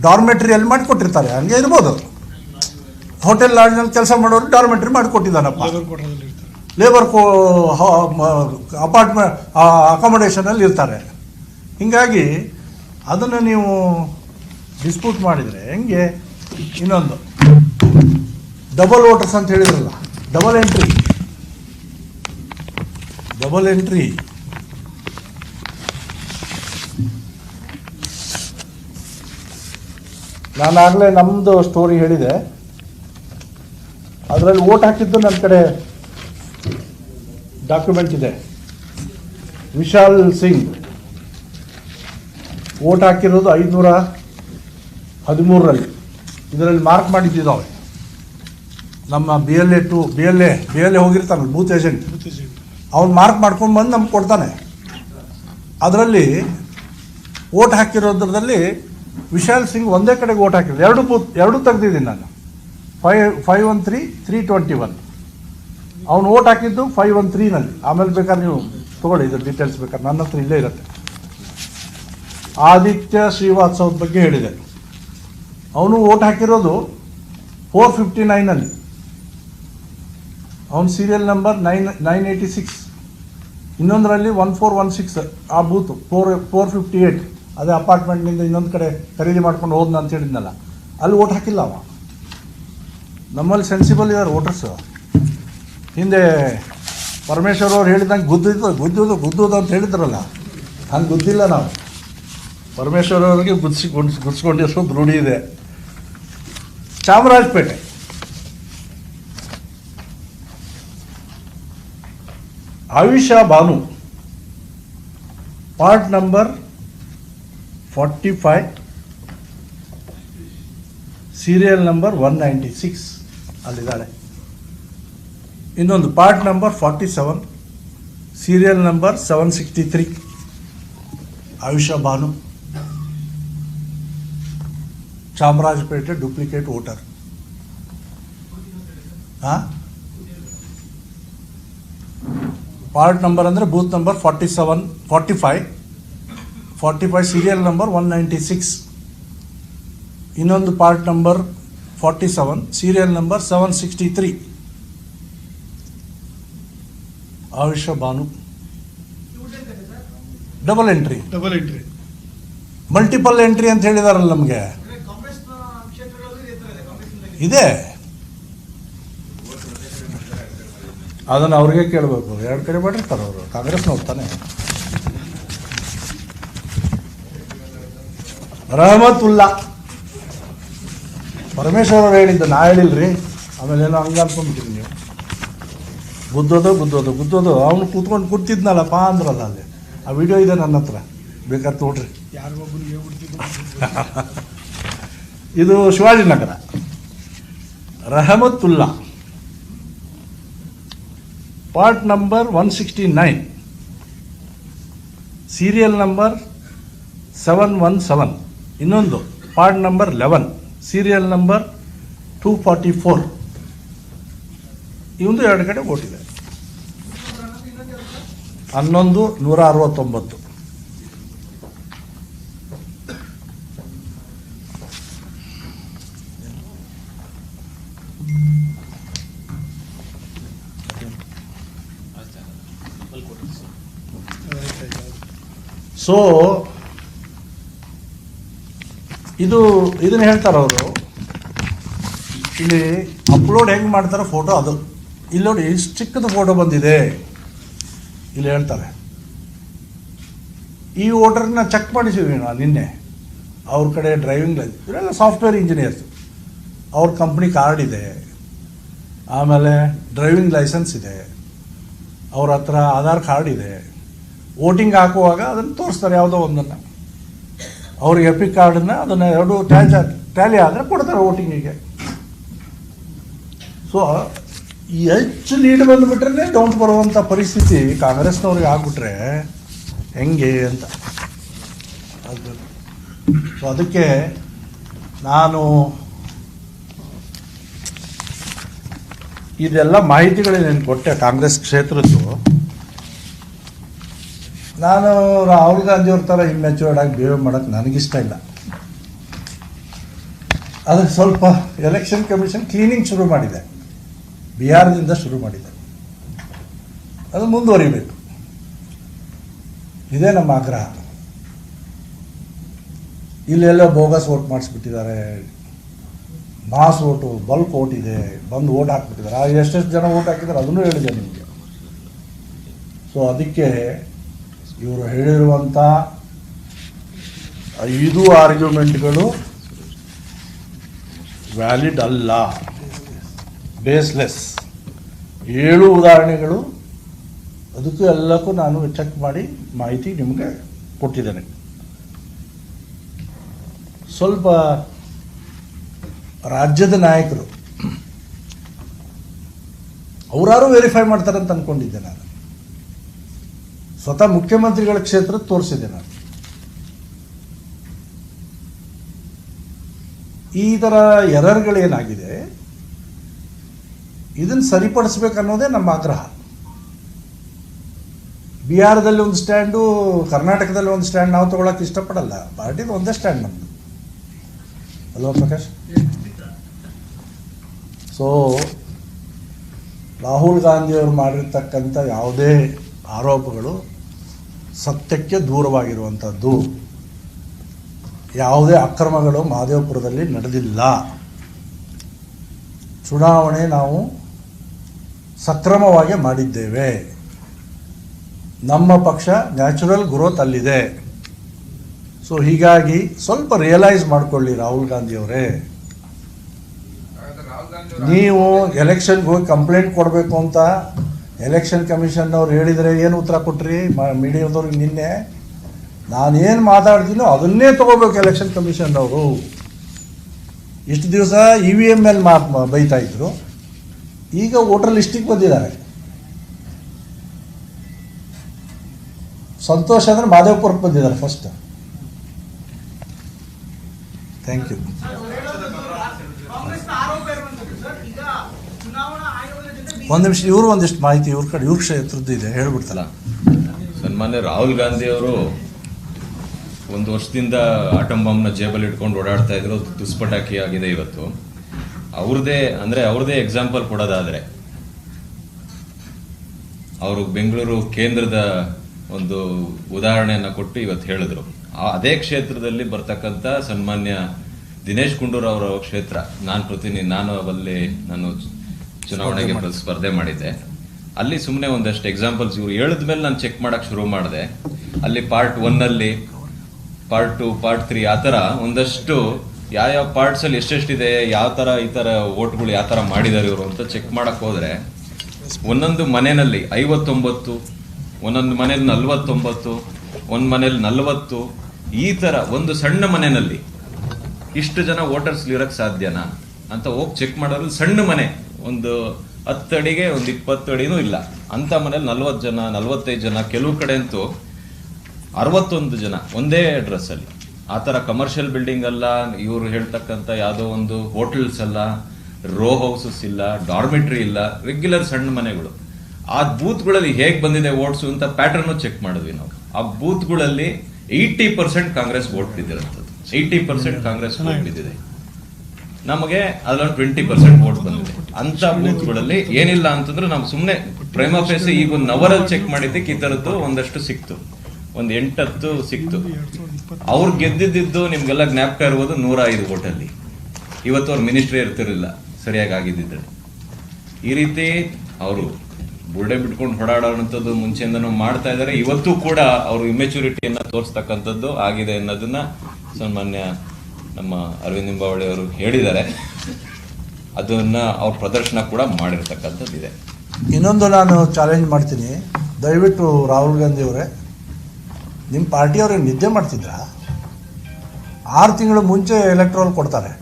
ಡಾರ್ಮೆಟ್ರಿಯಲ್ಲಿ ಮಾಡಿಕೊಟ್ಟಿರ್ತಾರೆ, ಹಂಗೆ ಇರ್ಬೋದು. ಹೋಟೆಲ್ ಲಾಡ್ಜ್ನಲ್ಲಿ ಕೆಲಸ ಮಾಡೋರು ಡಾರ್ಮೆಟ್ರಿ ಮಾಡಿಕೊಟ್ಟಿದ್ದಾನಪ್ಪ, ಲೇಬರ್ ಕೋಟಾದಲ್ಲಿ ಇರ್ತಾರೆ. ಲೇಬರ್ ಅಪಾರ್ಟ್ಮೆಂಟ್ ಅಕಾಮಡೇಷನಲ್ಲಿ ಇರ್ತಾರೆ. ಹೀಗಾಗಿ ಅದನ್ನು ನೀವು ಡಿಸ್ಪ್ಯೂಟ್ ಮಾಡಿದರೆ ಹೆಂಗೆ? ಇನ್ನೊಂದು ಡಬಲ್ ವೋಟರ್ಸ್ ಅಂತ ಹೇಳಿದ್ರಲ್ಲ, ಡಬಲ್ ಎಂಟ್ರಿ ನಾನಾಗಲೇ ನಮ್ಮದು ಸ್ಟೋರಿ ಹೇಳಿದೆ. ಅದರಲ್ಲಿ ವೋಟ್ ಹಾಕಿದ್ದು ನನ್ನ ಕಡೆ ಡಾಕ್ಯುಮೆಂಟ್ ಇದೆ. ವಿಶಾಲ್ ಸಿಂಗ್ ವೋಟ್ ಹಾಕಿರೋದು 513ರಲ್ಲಿ. ಇದರಲ್ಲಿ ಮಾರ್ಕ್ ಮಾಡಿದ್ದಿದ್ದಾವೆ. ನಮ್ಮ ಬಿ ಎಲ್ ಎ ಹೋಗಿರ್ತಾನಲ್ಲ, ಬೂತ್ ಏಜೆಂಟ್, ಅವ್ನು ಮಾರ್ಕ್ ಮಾಡ್ಕೊಂಡು ಬಂದು ನಮ್ಗೆ ಕೊಡ್ತಾನೆ. ಅದರಲ್ಲಿ ವೋಟ್ ಹಾಕಿರೋದ್ರಲ್ಲಿ ವಿಶಾಲ್ ಸಿಂಗ್ ಒಂದೇ ಕಡೆಗೆ ವೋಟ್ ಹಾಕಿರೋದು. ಎರಡು ತೆಗ್ದಿದ್ದೀನಿ ನಾನು. 513 321. ಅವನು ವೋಟ್ ಹಾಕಿದ್ದು 513ನಲ್ಲಿ. ಆಮೇಲೆ ಬೇಕಾದ್ರೆ ನೀವು ತೊಗೊಳ್ಳಿ, ಇದು ಡೀಟೇಲ್ಸ್ ಬೇಕಾದ್ರೆ ನನ್ನ ಹತ್ರ ಇಲ್ಲೇ ಇರುತ್ತೆ. ಆದಿತ್ಯ ಶ್ರೀವಾತ್ಸವದ ಬಗ್ಗೆ ಹೇಳಿದೆ. ಅವನು ವೋಟ್ ಹಾಕಿರೋದು 459ನಲ್ಲಿ. ಅವನು ಸೀರಿಯಲ್ ನಂಬರ್ 986. ಇನ್ನೊಂದರಲ್ಲಿ 1416 ಆ ಬೂತು 458. ಅದೇ ಅಪಾರ್ಟ್ಮೆಂಟ್ನಿಂದ ಇನ್ನೊಂದು ಕಡೆ ಖರೀದಿ ಮಾಡ್ಕೊಂಡು ಹೋದ್ನ ಅಂತ ಹೇಳಿದ್ನಲ್ಲ, ಅಲ್ಲಿ ವೋಟ್ ಹಾಕಿಲ್ಲ ಅವ. ನಮ್ಮಲ್ಲಿ ಸೆನ್ಸಿಬಲ್ ಇದ್ದಾರೆ ವೋಟರ್ಸು. ಹಿಂದೆ ಪರಮೇಶ್ವರ್ ಅವ್ರು ಹೇಳಿದಂಗೆ ಗುದ್ದೋದು ಅಂತ ಹೇಳಿದ್ರಲ್ಲ, ಹಂಗೆ ಗುದ್ದಿಲ್ಲ ನಾವು. ಪರಮೇಶ್ವರ್ ಅವ್ರಿಗೆ ಗುಡ್ಸ್ಕೊಂಡಿರೋದು ರೂಢಿ ಇದೆ. Chamarajpet Ayesha Banu, part number 45, serial number 196 ಅಲ್ಲಿದ್ದಾಳೆ. ಇನ್ನೊಂದು part number 47, serial number 763. Ayesha Banu, Chamarajpet duplicate voter. Part number ಅಂದರೆ ಬೂತ್ ನಂಬರ್ 47 45 ಸೀರಿಯಲ್ ನಂಬರ್ 196. ಇನ್ನೊಂದು part number 47 serial number 763. Ayesha Banu double entry. Multiple entry ಅಂತ ಹೇಳಿದಾರಲ್ಲ ನಮಗೆ. ಇದೆ, ಅದನ್ನು ಅವ್ರಿಗೆ ಕೇಳಬೇಕು. 2 ಕಡೆ ಮಾಡಿರ್ತಾರೆ ಅವರು, ಕಾಂಗ್ರೆಸ್ನವ್ರು ತಾನೆ. ರಹಮತುಲ್ಲಾ, ಪರಮೇಶ್ವರ್ ಅವ್ರು ಹೇಳಿದ್ದು, ನಾ ಹೇಳಿಲ್ರಿ. ಆಮೇಲೆ ಏನೋ ಹಂಗೆ ಅನ್ಕೊಂಡ್ಬಿಟ್ಟಿರಿ ನೀವು. ಗುದ್ದೋದು ಅವನು ಕೂತಿದ್ನಲ್ಲಪ್ಪ ಅಂದ್ರಲ್ಲ ಅಲ್ಲಿ. ಆ ವಿಡಿಯೋ ಇದೆ ನನ್ನ ಹತ್ರ, ಬೇಕಾದ್ರೆ ನೋಡ್ರಿ. ಇದು Shivajinagar. Rahmatullah, part number 169, serial number 717. ಇನ್ನೊಂದು ಪಾರ್ಟ್ ನಂಬರ್ 11, ಸೀರಿಯಲ್ ನಂಬರ್ 244. ಇವಂದು 2 ಕಡೆ ವೋಟ್ ಇದೆ. 11,169. ಸೊ ಇದನ್ನ ಹೇಳ್ತಾರೆ ಅವರು. ಇಲ್ಲಿ ಅಪ್ಲೋಡ್ ಹೆಂಗೆ ಮಾಡ್ತಾರೆ ಫೋಟೋ, ಅದು ಇಲ್ಲಿ ನೋಡಿ ಇಷ್ಟು ಚಿಕ್ಕದು ಫೋಟೋ ಬಂದಿದೆ. ಇಲ್ಲಿ ಹೇಳ್ತಾರೆ ಈ ವೋಟರ್ನ ಚೆಕ್ ಮಾಡಿಸಿದ್ವಿ ನಾವು ನಿನ್ನೆ. ಅವ್ರ ಕಡೆ ಡ್ರೈವಿಂಗ್ ಲೈಸೆನ್ಸ್, ಇವರೆಲ್ಲ ಸಾಫ್ಟ್ವೇರ್ ಇಂಜಿನಿಯರ್ಸ್, ಅವ್ರ ಕಂಪ್ನಿ ಕಾರ್ಡ್ ಇದೆ, ಆಮೇಲೆ ಡ್ರೈವಿಂಗ್ ಲೈಸೆನ್ಸ್ ಇದೆ, ಅವ್ರ ಹತ್ರ ಆಧಾರ್ ಕಾರ್ಡ್ ಇದೆ. ವೋಟಿಂಗ್ ಹಾಕುವಾಗ ಅದನ್ನು ತೋರಿಸ್ತಾರೆ ಯಾವುದೋ ಒಂದನ್ನು, ಅವ್ರಿಗೆ ಎಪಿಕ್ ಕಾರ್ಡನ್ನು ಅದನ್ನು 2 ಟ್ಯಾಲಿ ಆದರೆ ಕೊಡ್ತಾರೆ ವೋಟಿಂಗಿಗೆ. ಸೊ ಈ ಹೆಚ್ಚು ಲೀಡ್ ಬಂದುಬಿಟ್ರೆ ಡೌನ್ ಬರುವಂಥ ಪರಿಸ್ಥಿತಿ ಕಾಂಗ್ರೆಸ್ನವ್ರಿಗೆ ಆಗ್ಬಿಟ್ರೆ ಹೆಂಗೆ ಅಂತ. ಸೊ ಅದಕ್ಕೆ ನಾನು ಇದೆಲ್ಲ ಮಾಹಿತಿಗಳೇನೇನು ಕೊಟ್ಟೆ ಕಾಂಗ್ರೆಸ್ ಕ್ಷೇತ್ರದ್ದು. ನಾನು ರಾಹುಲ್ ಗಾಂಧಿಯವ್ರ ಥರ ಇಮ್ಮೆಚ್ಯೂರ್ಡ್ ಆಗಿ ಬಿಹೇವ್ ಮಾಡೋಕ್ಕೆ ನನಗಿಷ್ಟ ಇಲ್ಲ. ಅದಕ್ಕೆ ಸ್ವಲ್ಪ ಎಲೆಕ್ಷನ್ ಕಮಿಷನ್ ಕ್ಲೀನಿಂಗ್ ಶುರು ಮಾಡಿದೆ, ಬಿಹಾರದಿಂದ ಶುರು ಮಾಡಿದೆ. ಅದು ಮುಂದುವರಿಬೇಕು, ಇದೇ ನಮ್ಮ ಆಗ್ರಹ. ಇಲ್ಲೆಲ್ಲ ಬೋಗಸ್ ವೋಟ್ ಮಾಡಿಸ್ಬಿಟ್ಟಿದ್ದಾರೆ, ಮಾಸ್ ವೋಟು, ಬಲ್ಕ್ ವೋಟ್ ಇದೆ, ಬಂದು ವೋಟ್ ಹಾಕ್ಬಿಟ್ಟಿದ್ದಾರೆ. ಎಷ್ಟೆಷ್ಟು ಜನ ವೋಟ್ ಹಾಕಿದ್ದಾರೆ ಅದನ್ನು ಹೇಳಿದೆ ನಿಮಗೆ. ಸೊ ಅದಕ್ಕೆ ಇವರು ಹೇಳಿರುವಂಥ 5 ಆರ್ಗ್ಯುಮೆಂಟ್ಗಳು ವ್ಯಾಲಿಡ್ ಅಲ್ಲ, ಬೇಸ್ಲೆಸ್. 7 ಉದಾಹರಣೆಗಳು, ಅದಕ್ಕೂ ಎಲ್ಲಕ್ಕೂ ನಾನು ಚೆಕ್ ಮಾಡಿ ಮಾಹಿತಿ ನಿಮಗೆ ಕೊಟ್ಟಿದ್ದೇನೆ. ಸ್ವಲ್ಪ ರಾಜ್ಯದ ನಾಯಕರು ಅವರಾರು ವೆರಿಫೈ ಮಾಡ್ತಾರೆ ಅಂತ ಅಂದ್ಕೊಂಡಿದ್ದೆ ನಾನು. ಸ್ವತಃ ಮುಖ್ಯಮಂತ್ರಿಗಳ ಕ್ಷೇತ್ರ ತೋರಿಸಿದೆ ನಾನು. ಈ ಥರ ಎರರ್ಗಳೇನಾಗಿದೆ ಇದನ್ನು ಸರಿಪಡಿಸ್ಬೇಕನ್ನೋದೇ ನಮ್ಮ ಆಗ್ರಹ. ಬಿಹಾರದಲ್ಲಿ ಒಂದು ಸ್ಟ್ಯಾಂಡು, ಕರ್ನಾಟಕದಲ್ಲಿ ಒಂದು ಸ್ಟ್ಯಾಂಡ್ ನಾವು ತಗೊಳಕ್ಕೆ ಇಷ್ಟಪಡಲ್ಲ. ಪಾರ್ಟಿದು ಒಂದೇ ಸ್ಟ್ಯಾಂಡ್ ನಮ್ಮದು ಅಲ್ವಾ ಪ್ರಕಾಶ್? ಸೊ ರಾಹುಲ್ ಗಾಂಧಿಯವರು ಮಾಡಿರ್ತಕ್ಕಂಥ ಯಾವುದೇ ಆರೋಪಗಳು ಸತ್ಯಕ್ಕೆ ದೂರವಾಗಿರುವಂಥದ್ದು. ಯಾವುದೇ ಅಕ್ರಮಗಳು ಮಹದೇವಪುರದಲ್ಲಿ ನಡೆದಿಲ್ಲ. ಚುನಾವಣೆ ನಾವು ಸಕ್ರಮವಾಗಿ ಮಾಡಿದ್ದೇವೆ. ನಮ್ಮ ಪಕ್ಷ ನ್ಯಾಚುರಲ್ ಗ್ರೋತ್ ಅಲ್ಲಿದೆ. ಸೊ ಹೀಗಾಗಿ ಸ್ವಲ್ಪ ರಿಯಲೈಸ್ ಮಾಡಿಕೊಳ್ಳಿ ರಾಹುಲ್ ಗಾಂಧಿಯವರೇ. ನೀವು ಎಲೆಕ್ಷನ್ಗೆ ಹೋಗಿ ಕಂಪ್ಲೇಂಟ್ ಕೊಡಬೇಕು ಅಂತ ಎಲೆಕ್ಷನ್ ಕಮಿಷನ್ನವ್ರು ಹೇಳಿದರೆ ಏನು ಉತ್ತರ ಕೊಟ್ರಿ ಮೀಡಿಯಾದವ್ರಿಗೆ? ನಿನ್ನೆ ನಾನೇನು ಮಾತಾಡ್ತೀನೋ ಅದನ್ನೇ ತಗೋಬೇಕು ಎಲೆಕ್ಷನ್ ಕಮಿಷನ್ನವರು. ಇಷ್ಟು ದಿವಸ EVM ಮೇಲೆ ಬೈತಾ ಇದ್ರು, ಈಗ ವೋಟರ್ ಲಿಸ್ಟಿಗೆ ಬಂದಿದ್ದಾರೆ. ಸಂತೋಷ ಅಂದರೆ ಮಾದೇವಪುರಕ್ಕೆ ಬಂದಿದ್ದಾರೆ ಫಸ್ಟ್. Thank you. ಒಂದು ನಿಮಿಷ, ಇವರು ಒಂದಿಷ್ಟು ಮಾಹಿತಿ ಇವ್ರ ಕಡೆ ಇವ್ರ ಕ್ಷೇತ್ರದ್ದು ಇದೆ, ಹೇಳ್ಬಿಡ್ತಲ್ಲ. ಸನ್ಮಾನ್ಯ ರಾಹುಲ್ ಗಾಂಧಿ ಅವರು 1 ವರ್ಷದಿಂದ ಆಟಮ್ ಬಾಂಬ್ನ ಜೇಬಲ್ಲಿ ಇಟ್ಕೊಂಡು ಓಡಾಡ್ತಾ ಇದ್ರು. ದುಷ್ಪಟಾಕಿ ಆಗಿದೆ ಇವತ್ತು. ಅವ್ರದೇ ಎಕ್ಸಾಂಪಲ್ ಕೊಡೋದಾದ್ರೆ, ಅವರು ಬೆಂಗಳೂರು ಕೇಂದ್ರದ ಒಂದು ಉದಾಹರಣೆಯನ್ನ ಕೊಟ್ಟು ಇವತ್ತು ಹೇಳಿದ್ರು. ಅದೇ ಕ್ಷೇತ್ರದಲ್ಲಿ ಬರ್ತಕ್ಕಂಥ ಸನ್ಮಾನ್ಯ ದಿನೇಶ್ ಗುಂಡೂರಾವ್ ಅವರ ಕ್ಷೇತ್ರ, ನಾನು ಚುನಾವಣೆಗೆ ಸ್ಪರ್ಧೆ ಮಾಡಿದ್ದೆ. ಅಲ್ಲಿ ಸುಮ್ಮನೆ ಒಂದಷ್ಟು ಎಕ್ಸಾಂಪಲ್ಸ್ ಇವ್ರು ಹೇಳಿದ್ಮೇಲೆ ನಾನು ಚೆಕ್ ಮಾಡಕ್ ಶುರು ಮಾಡಿದೆ. ಅಲ್ಲಿ ಪಾರ್ಟ್ 1 ಅಲ್ಲಿ, ಪಾರ್ಟ್ 2, ಪಾರ್ಟ್ 3 ಆ ಥರ ಒಂದಷ್ಟು ಯಾವ ಪಾರ್ಟ್ಸ್ ಅಲ್ಲಿ ಎಷ್ಟೆಷ್ಟಿದೆ, ಯಾವ ತರ ಈ ತರ ವೋಟ್ಗಳು ಯಾವ ತರ ಮಾಡಿದ್ದಾರೆ ಇವರು ಅಂತ ಚೆಕ್ ಮಾಡಕ್ ಹೋದ್ರೆ, ಒಂದೊಂದು ಮನೆಯಲ್ಲಿ 59, ಒಂದೊಂದು ಮನೇಲಿ 49, ಒಂದ್ ಮನೇಲಿ 40, ಈ ತರ ಒಂದು ಸಣ್ಣ ಮನೆಯಲ್ಲಿ ಇಷ್ಟು ಜನ ವೋಟರ್ಸ್ ಇರಕ್ ಸಾಧ್ಯನಾ ಅಂತ ಹೋಗಿ ಚೆಕ್ ಮಾಡೋದ್ರಲ್ಲಿ ಸಣ್ಣ ಮನೆ, ಒಂದು 10 ಅಡಿಗೆ ಒಂದು 20 ಅಡಿನೂ ಇಲ್ಲ ಅಂತ ಮನೇಲಿ 40 ಜನ, 45 ಜನ, ಕೆಲವು ಕಡೆ ಅಂತೂ 61 ಜನ ಒಂದೇ ಅಡ್ರೆಸ್ ಅಲ್ಲಿ. ಆ ತರ ಕಮರ್ಷಿಯಲ್ ಬಿಲ್ಡಿಂಗ್ ಅಲ್ಲ, ಇವ್ರು ಹೇಳ್ತಕ್ಕಂಥ ಯಾವುದೋ ಒಂದು ಹೋಟೆಲ್ಸ್ ಅಲ್ಲ, ರೋ ಹೌಸಸ್ ಇಲ್ಲ, ಡಾರ್ಮೆಟ್ರಿ ಇಲ್ಲ, ರೆಗ್ಯುಲರ್ ಸಣ್ಣ ಮನೆಗಳು. ಆ ಬೂತ್ಗಳಲ್ಲಿ ಹೇಗೆ ಬಂದಿದೆ ವೋಟ್ಸು ಅಂತ ಪ್ಯಾಟರ್ನ್ ಚೆಕ್ ಮಾಡಿದ್ವಿ ನಾವು. ಆ ಬೂತ್ಗಳಲ್ಲಿ 80% ಕಾಂಗ್ರೆಸ್ ವೋಟ್ ಬಿದ್ದಿರುತ್ತದೆ. 80% ಕಾಂಗ್ರೆಸ್ ವೋಟ್ ಬಿದ್ದಿದೆ. ನಮಗೆ ಅದರಲ್ಲಿ 20% ವೋಟ್ ಬಂದಿದೆ. ಅಂತ ಬೂತ್ಗಳಲ್ಲಿ ಏನಿಲ್ಲ ಅಂತಂದ್ರೆ ನಾವು ಸುಮ್ಮನೆ ಪ್ರೈಮಾ ಫೇಸಿ ಈಗ ಒಂದು ನವರಲ್ಲಿ ಚೆಕ್ ಮಾಡಿದ್ದಕ್ಕೆ ಈ ತರದ್ದು ಒಂದಷ್ಟು ಸಿಕ್ತು, ಒಂದು 8-10 ಸಿಕ್ತು. ಅವ್ರು ಗೆದ್ದಿದ್ದು ನಿಮ್ಗೆಲ್ಲ ಜ್ಞಾಪಕ ಇರ್ಬೋದು 105 ವೋಟಲ್ಲಿ. ಇವತ್ತು ಅವ್ರು ಮಿನಿಸ್ಟ್ರಿ ಇರ್ತಿರ್ಲಿಲ್ಲ ಸರಿಯಾಗಿ ಆಗಿದ್ದಿದ್ರೆ. ಈ ರೀತಿ ಅವರು ಬುರ್ಡೆ ಬಿಟ್ಕೊಂಡು ಹೊಡಾಡೋಂಥದ್ದು ಮುಂಚೆಯಿಂದನೂ ಮಾಡ್ತಾ ಇದ್ದಾರೆ. ಇವತ್ತು ಕೂಡ ಅವರು ಇಮ್ಮೆಚುರಿಟಿಯನ್ನ ತೋರಿಸ್ತಕ್ಕಂಥದ್ದು ಆಗಿದೆ ಅನ್ನೋದನ್ನ ಸನ್ಮಾನ್ಯ ನಮ್ಮ ಅರವಿಂದ್ ಲಿಂಬಾವಳಿ ಅವರು ಹೇಳಿದ್ದಾರೆ. ಅದನ್ನ ಅವ್ರ ಪ್ರದರ್ಶನ ಕೂಡ ಮಾಡಿರ್ತಕ್ಕಂಥದ್ದು ಇದೆ. ಇನ್ನೊಂದು ನಾನು ಚಾಲೆಂಜ್ ಮಾಡ್ತೀನಿ, ದಯವಿಟ್ಟು ರಾಹುಲ್ ಗಾಂಧಿ ಅವರೇ, ನಿಮ್ಮ ಪಾರ್ಟಿಯವ್ರಿಗೆ ನಿದ್ದೆ ಮಾಡ್ತಿದ್ರಾ? 6 ತಿಂಗಳು ಮುಂಚೆ ಎಲೆಕ್ಟ್ರೋಲ್ ಕೊಡ್ತಾರೆ,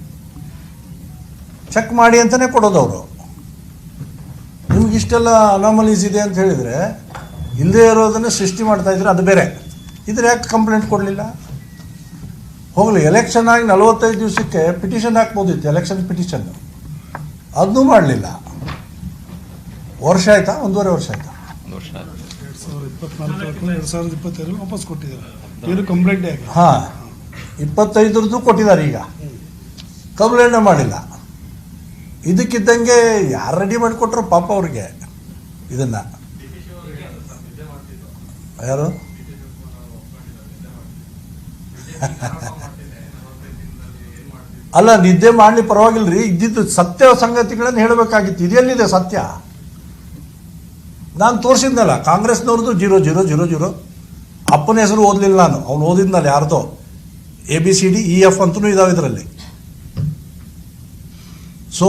ಚೆಕ್ ಮಾಡಿ ಅಂತಲೇ ಕೊಡೋದು ಅವರು. ನಿಮ್ಗೆ ಇಷ್ಟೆಲ್ಲ ಅನಾಮಲೀಸ್ ಇದೆ ಅಂತ ಹೇಳಿದರೆ ಇಲ್ಲದೆ ಇರೋದನ್ನು ಸೃಷ್ಟಿ ಮಾಡ್ತಾ ಇದ್ರೆ ಅದು ಬೇರೆ. ಇದ್ರೆ ಯಾಕೆ ಕಂಪ್ಲೇಂಟ್ ಕೊಡಲಿಲ್ಲ? ಹೋಗಲಿ, ಎಲೆಕ್ಷನ್ ಆಗಿ 45 ದಿವಸಕ್ಕೆ ಪಿಟಿಷನ್ ಹಾಕ್ಬೋದಿತ್ತು, ಎಲೆಕ್ಷನ್ ಪಿಟಿಷನ್, ಅದನ್ನೂ ಮಾಡಲಿಲ್ಲ. ವರ್ಷ ಆಯ್ತಾ? 1.5 ವರ್ಷ ಆಯ್ತಾ? 2024 2025 ವಾಪಸ್ ಕೊಟ್ಟಿದ್ದಾರೆ. ಏನು ಕಂಪ್ಲೇಂಟ್ ಆಗಿ ಹಾಂ, 25 ಕೊಟ್ಟಿದ್ದಾರೆ. ಈಗ ಕಂಪ್ಲೇಂಟ್ ಮಾಡಿಲ್ಲ. ಇದಕ್ಕಿದ್ದಂಗೆ ಯಾರು ರೆಡಿ ಮಾಡಿಕೊಟ್ರು ಪಾಪ ಅವ್ರಿಗೆ ಇದನ್ನ. ಯಾರು ಅಲ್ಲ, ನಿದ್ದೆ ಮಾಡಲಿ ಪರವಾಗಿಲ್ರಿ, ಇದ್ದಿದ್ದು ಸತ್ಯ ಸಂಗತಿಗಳನ್ನು ಹೇಳಬೇಕಾಗಿತ್ತು. ಇದೆಲ್ಲಿದೆ ಸತ್ಯ? ನಾನು ತೋರಿಸಿದ್ನಲ್ಲ, ಕಾಂಗ್ರೆಸ್ನವ್ರದ್ದು 0-0-0-0. ಅಪ್ಪನ ಹೆಸರು ಓದಲಿಲ್ಲ ನಾನು, ಅವ್ನು ಓದಿದ್ನಲ್ಲ ಯಾರ್ದೋ ABCDEF ಅಂತಲೂ ಇದಾವೆ ಇದರಲ್ಲಿ. ಸೊ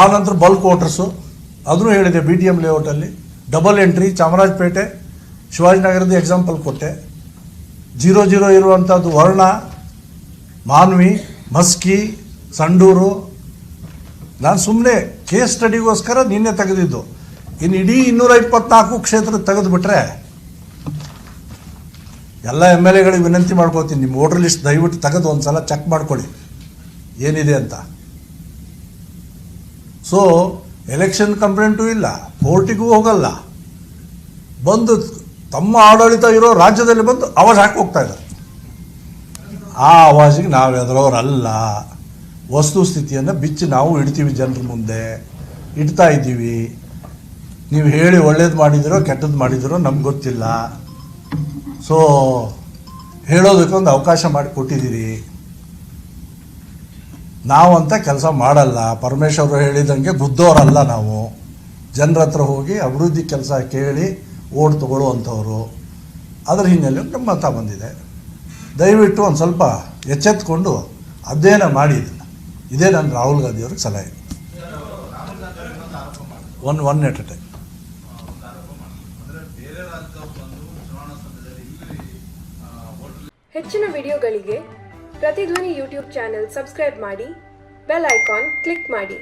ಆ ನಂತರ ಬಲ್ಕ್ ವೋಟರ್ಸು ಅದನ್ನು ಹೇಳಿದೆ. BTM ಲೇಔಟಲ್ಲಿ ಡಬಲ್ ಎಂಟ್ರಿ, ಚಾಮರಾಜಪೇಟೆ, ಶಿವಾಜಿನಗರದ ಎಕ್ಸಾಂಪಲ್ ಕೊಟ್ಟೆ. 0-0 ಇರುವಂಥದ್ದು ವರ್ಣ, ಮಾನ್ವಿ, ಮಸ್ಕಿ, ಸಂಡೂರು. ನಾನು ಸುಮ್ಮನೆ ಕೇಸ್ ಸ್ಟಡಿಗೋಸ್ಕರ ನಿನ್ನೆ ತೆಗೆದಿದ್ದು. ಇನ್ನು ಇಡೀ 224 ಕ್ಷೇತ್ರ ತೆಗೆದುಬಿಟ್ರೆ ಎಲ್ಲ MLA ಗಳಿಗೆ ವಿನಂತಿ ಮಾಡ್ಕೋತೀನಿ, ನಿಮ್ಮ ವೋಟರ್ ಲಿಸ್ಟ್ ದಯವಿಟ್ಟು ತೆಗೆದು ಒಂದು ಸಲ ಚೆಕ್ ಮಾಡ್ಕೊಳ್ಳಿ ಏನಿದೆ ಅಂತ. ಸೊ ಎಲೆಕ್ಷನ್ ಕಂಪ್ಲೇಂಟು ಇಲ್ಲ, ಕೋರ್ಟಿಗೂ ಹೋಗಲ್ಲ, ಬಂದು ತಮ್ಮ ಆಡಳಿತ ಇರೋ ರಾಜ್ಯದಲ್ಲಿ ಬಂದು ಆವಾಜ್ ಹಾಕಿ ಹೋಗ್ತಾ ಇದ್ದಾರೆ. ಆ ಆವಾಜಿಗೆ ನಾವು ಎದುರೋರಲ್ಲ. ವಸ್ತುಸ್ಥಿತಿಯನ್ನು ಬಿಚ್ಚಿ ನಾವು ಇಡ್ತೀವಿ, ಜನರ ಮುಂದೆ ಇಡ್ತಾ ಇದ್ದೀವಿ. ನೀವು ಹೇಳಿ ಒಳ್ಳೇದು ಮಾಡಿದಿರೋ ಕೆಟ್ಟದ್ದು ಮಾಡಿದಿರೋ ನಮ್ಗೆ ಗೊತ್ತಿಲ್ಲ. ಸೊ ಹೇಳೋದಕ್ಕೆ ಒಂದು ಅವಕಾಶ ಮಾಡಿ ಕೊಟ್ಟಿದ್ದೀರಿ. ನಾವಂತ ಕೆಲಸ ಮಾಡಲ್ಲ, ಪರಮೇಶ್ವರು ಹೇಳಿದಂಗೆ ಗುದ್ದೋರಲ್ಲ ನಾವು. ಜನರ ಹತ್ರ ಹೋಗಿ ಅಭಿವೃದ್ಧಿ ಕೆಲಸ ಕೇಳಿ ಓಟ್ ತಗೊಳ್ಳುವಂಥವ್ರು. ಅದರ ಹಿನ್ನೆಲೆಯಲ್ಲಿ ನಮ್ಮ ಮತ ಬಂದಿದೆ. ದಯವಿಟ್ಟು ಒಂದು ಸ್ವಲ್ಪ ಎಚ್ಚೆತ್ಕೊಂಡು ಅಧ್ಯಯನ ಮಾಡಿ ಇದನ್ನು. ಇದೇ ನಾನು ರಾಹುಲ್ ಗಾಂಧಿ ಅವ್ರಿಗೆ ಸಲಹೆ. One at a time. ಹೆಚ್ಚಿನ ವಿಡಿಯೋಗಳಿಗೆ ಪ್ರತಿಧ್ವನಿ ಯೂಟ್ಯೂಬ್ ಚಾನೆಲ್ ಸಬ್ಸ್ಕ್ರೈಬ್ ಮಾಡಿ, ಬೆಲ್ ಐಕಾನ್ ಕ್ಲಿಕ್ ಮಾಡಿ.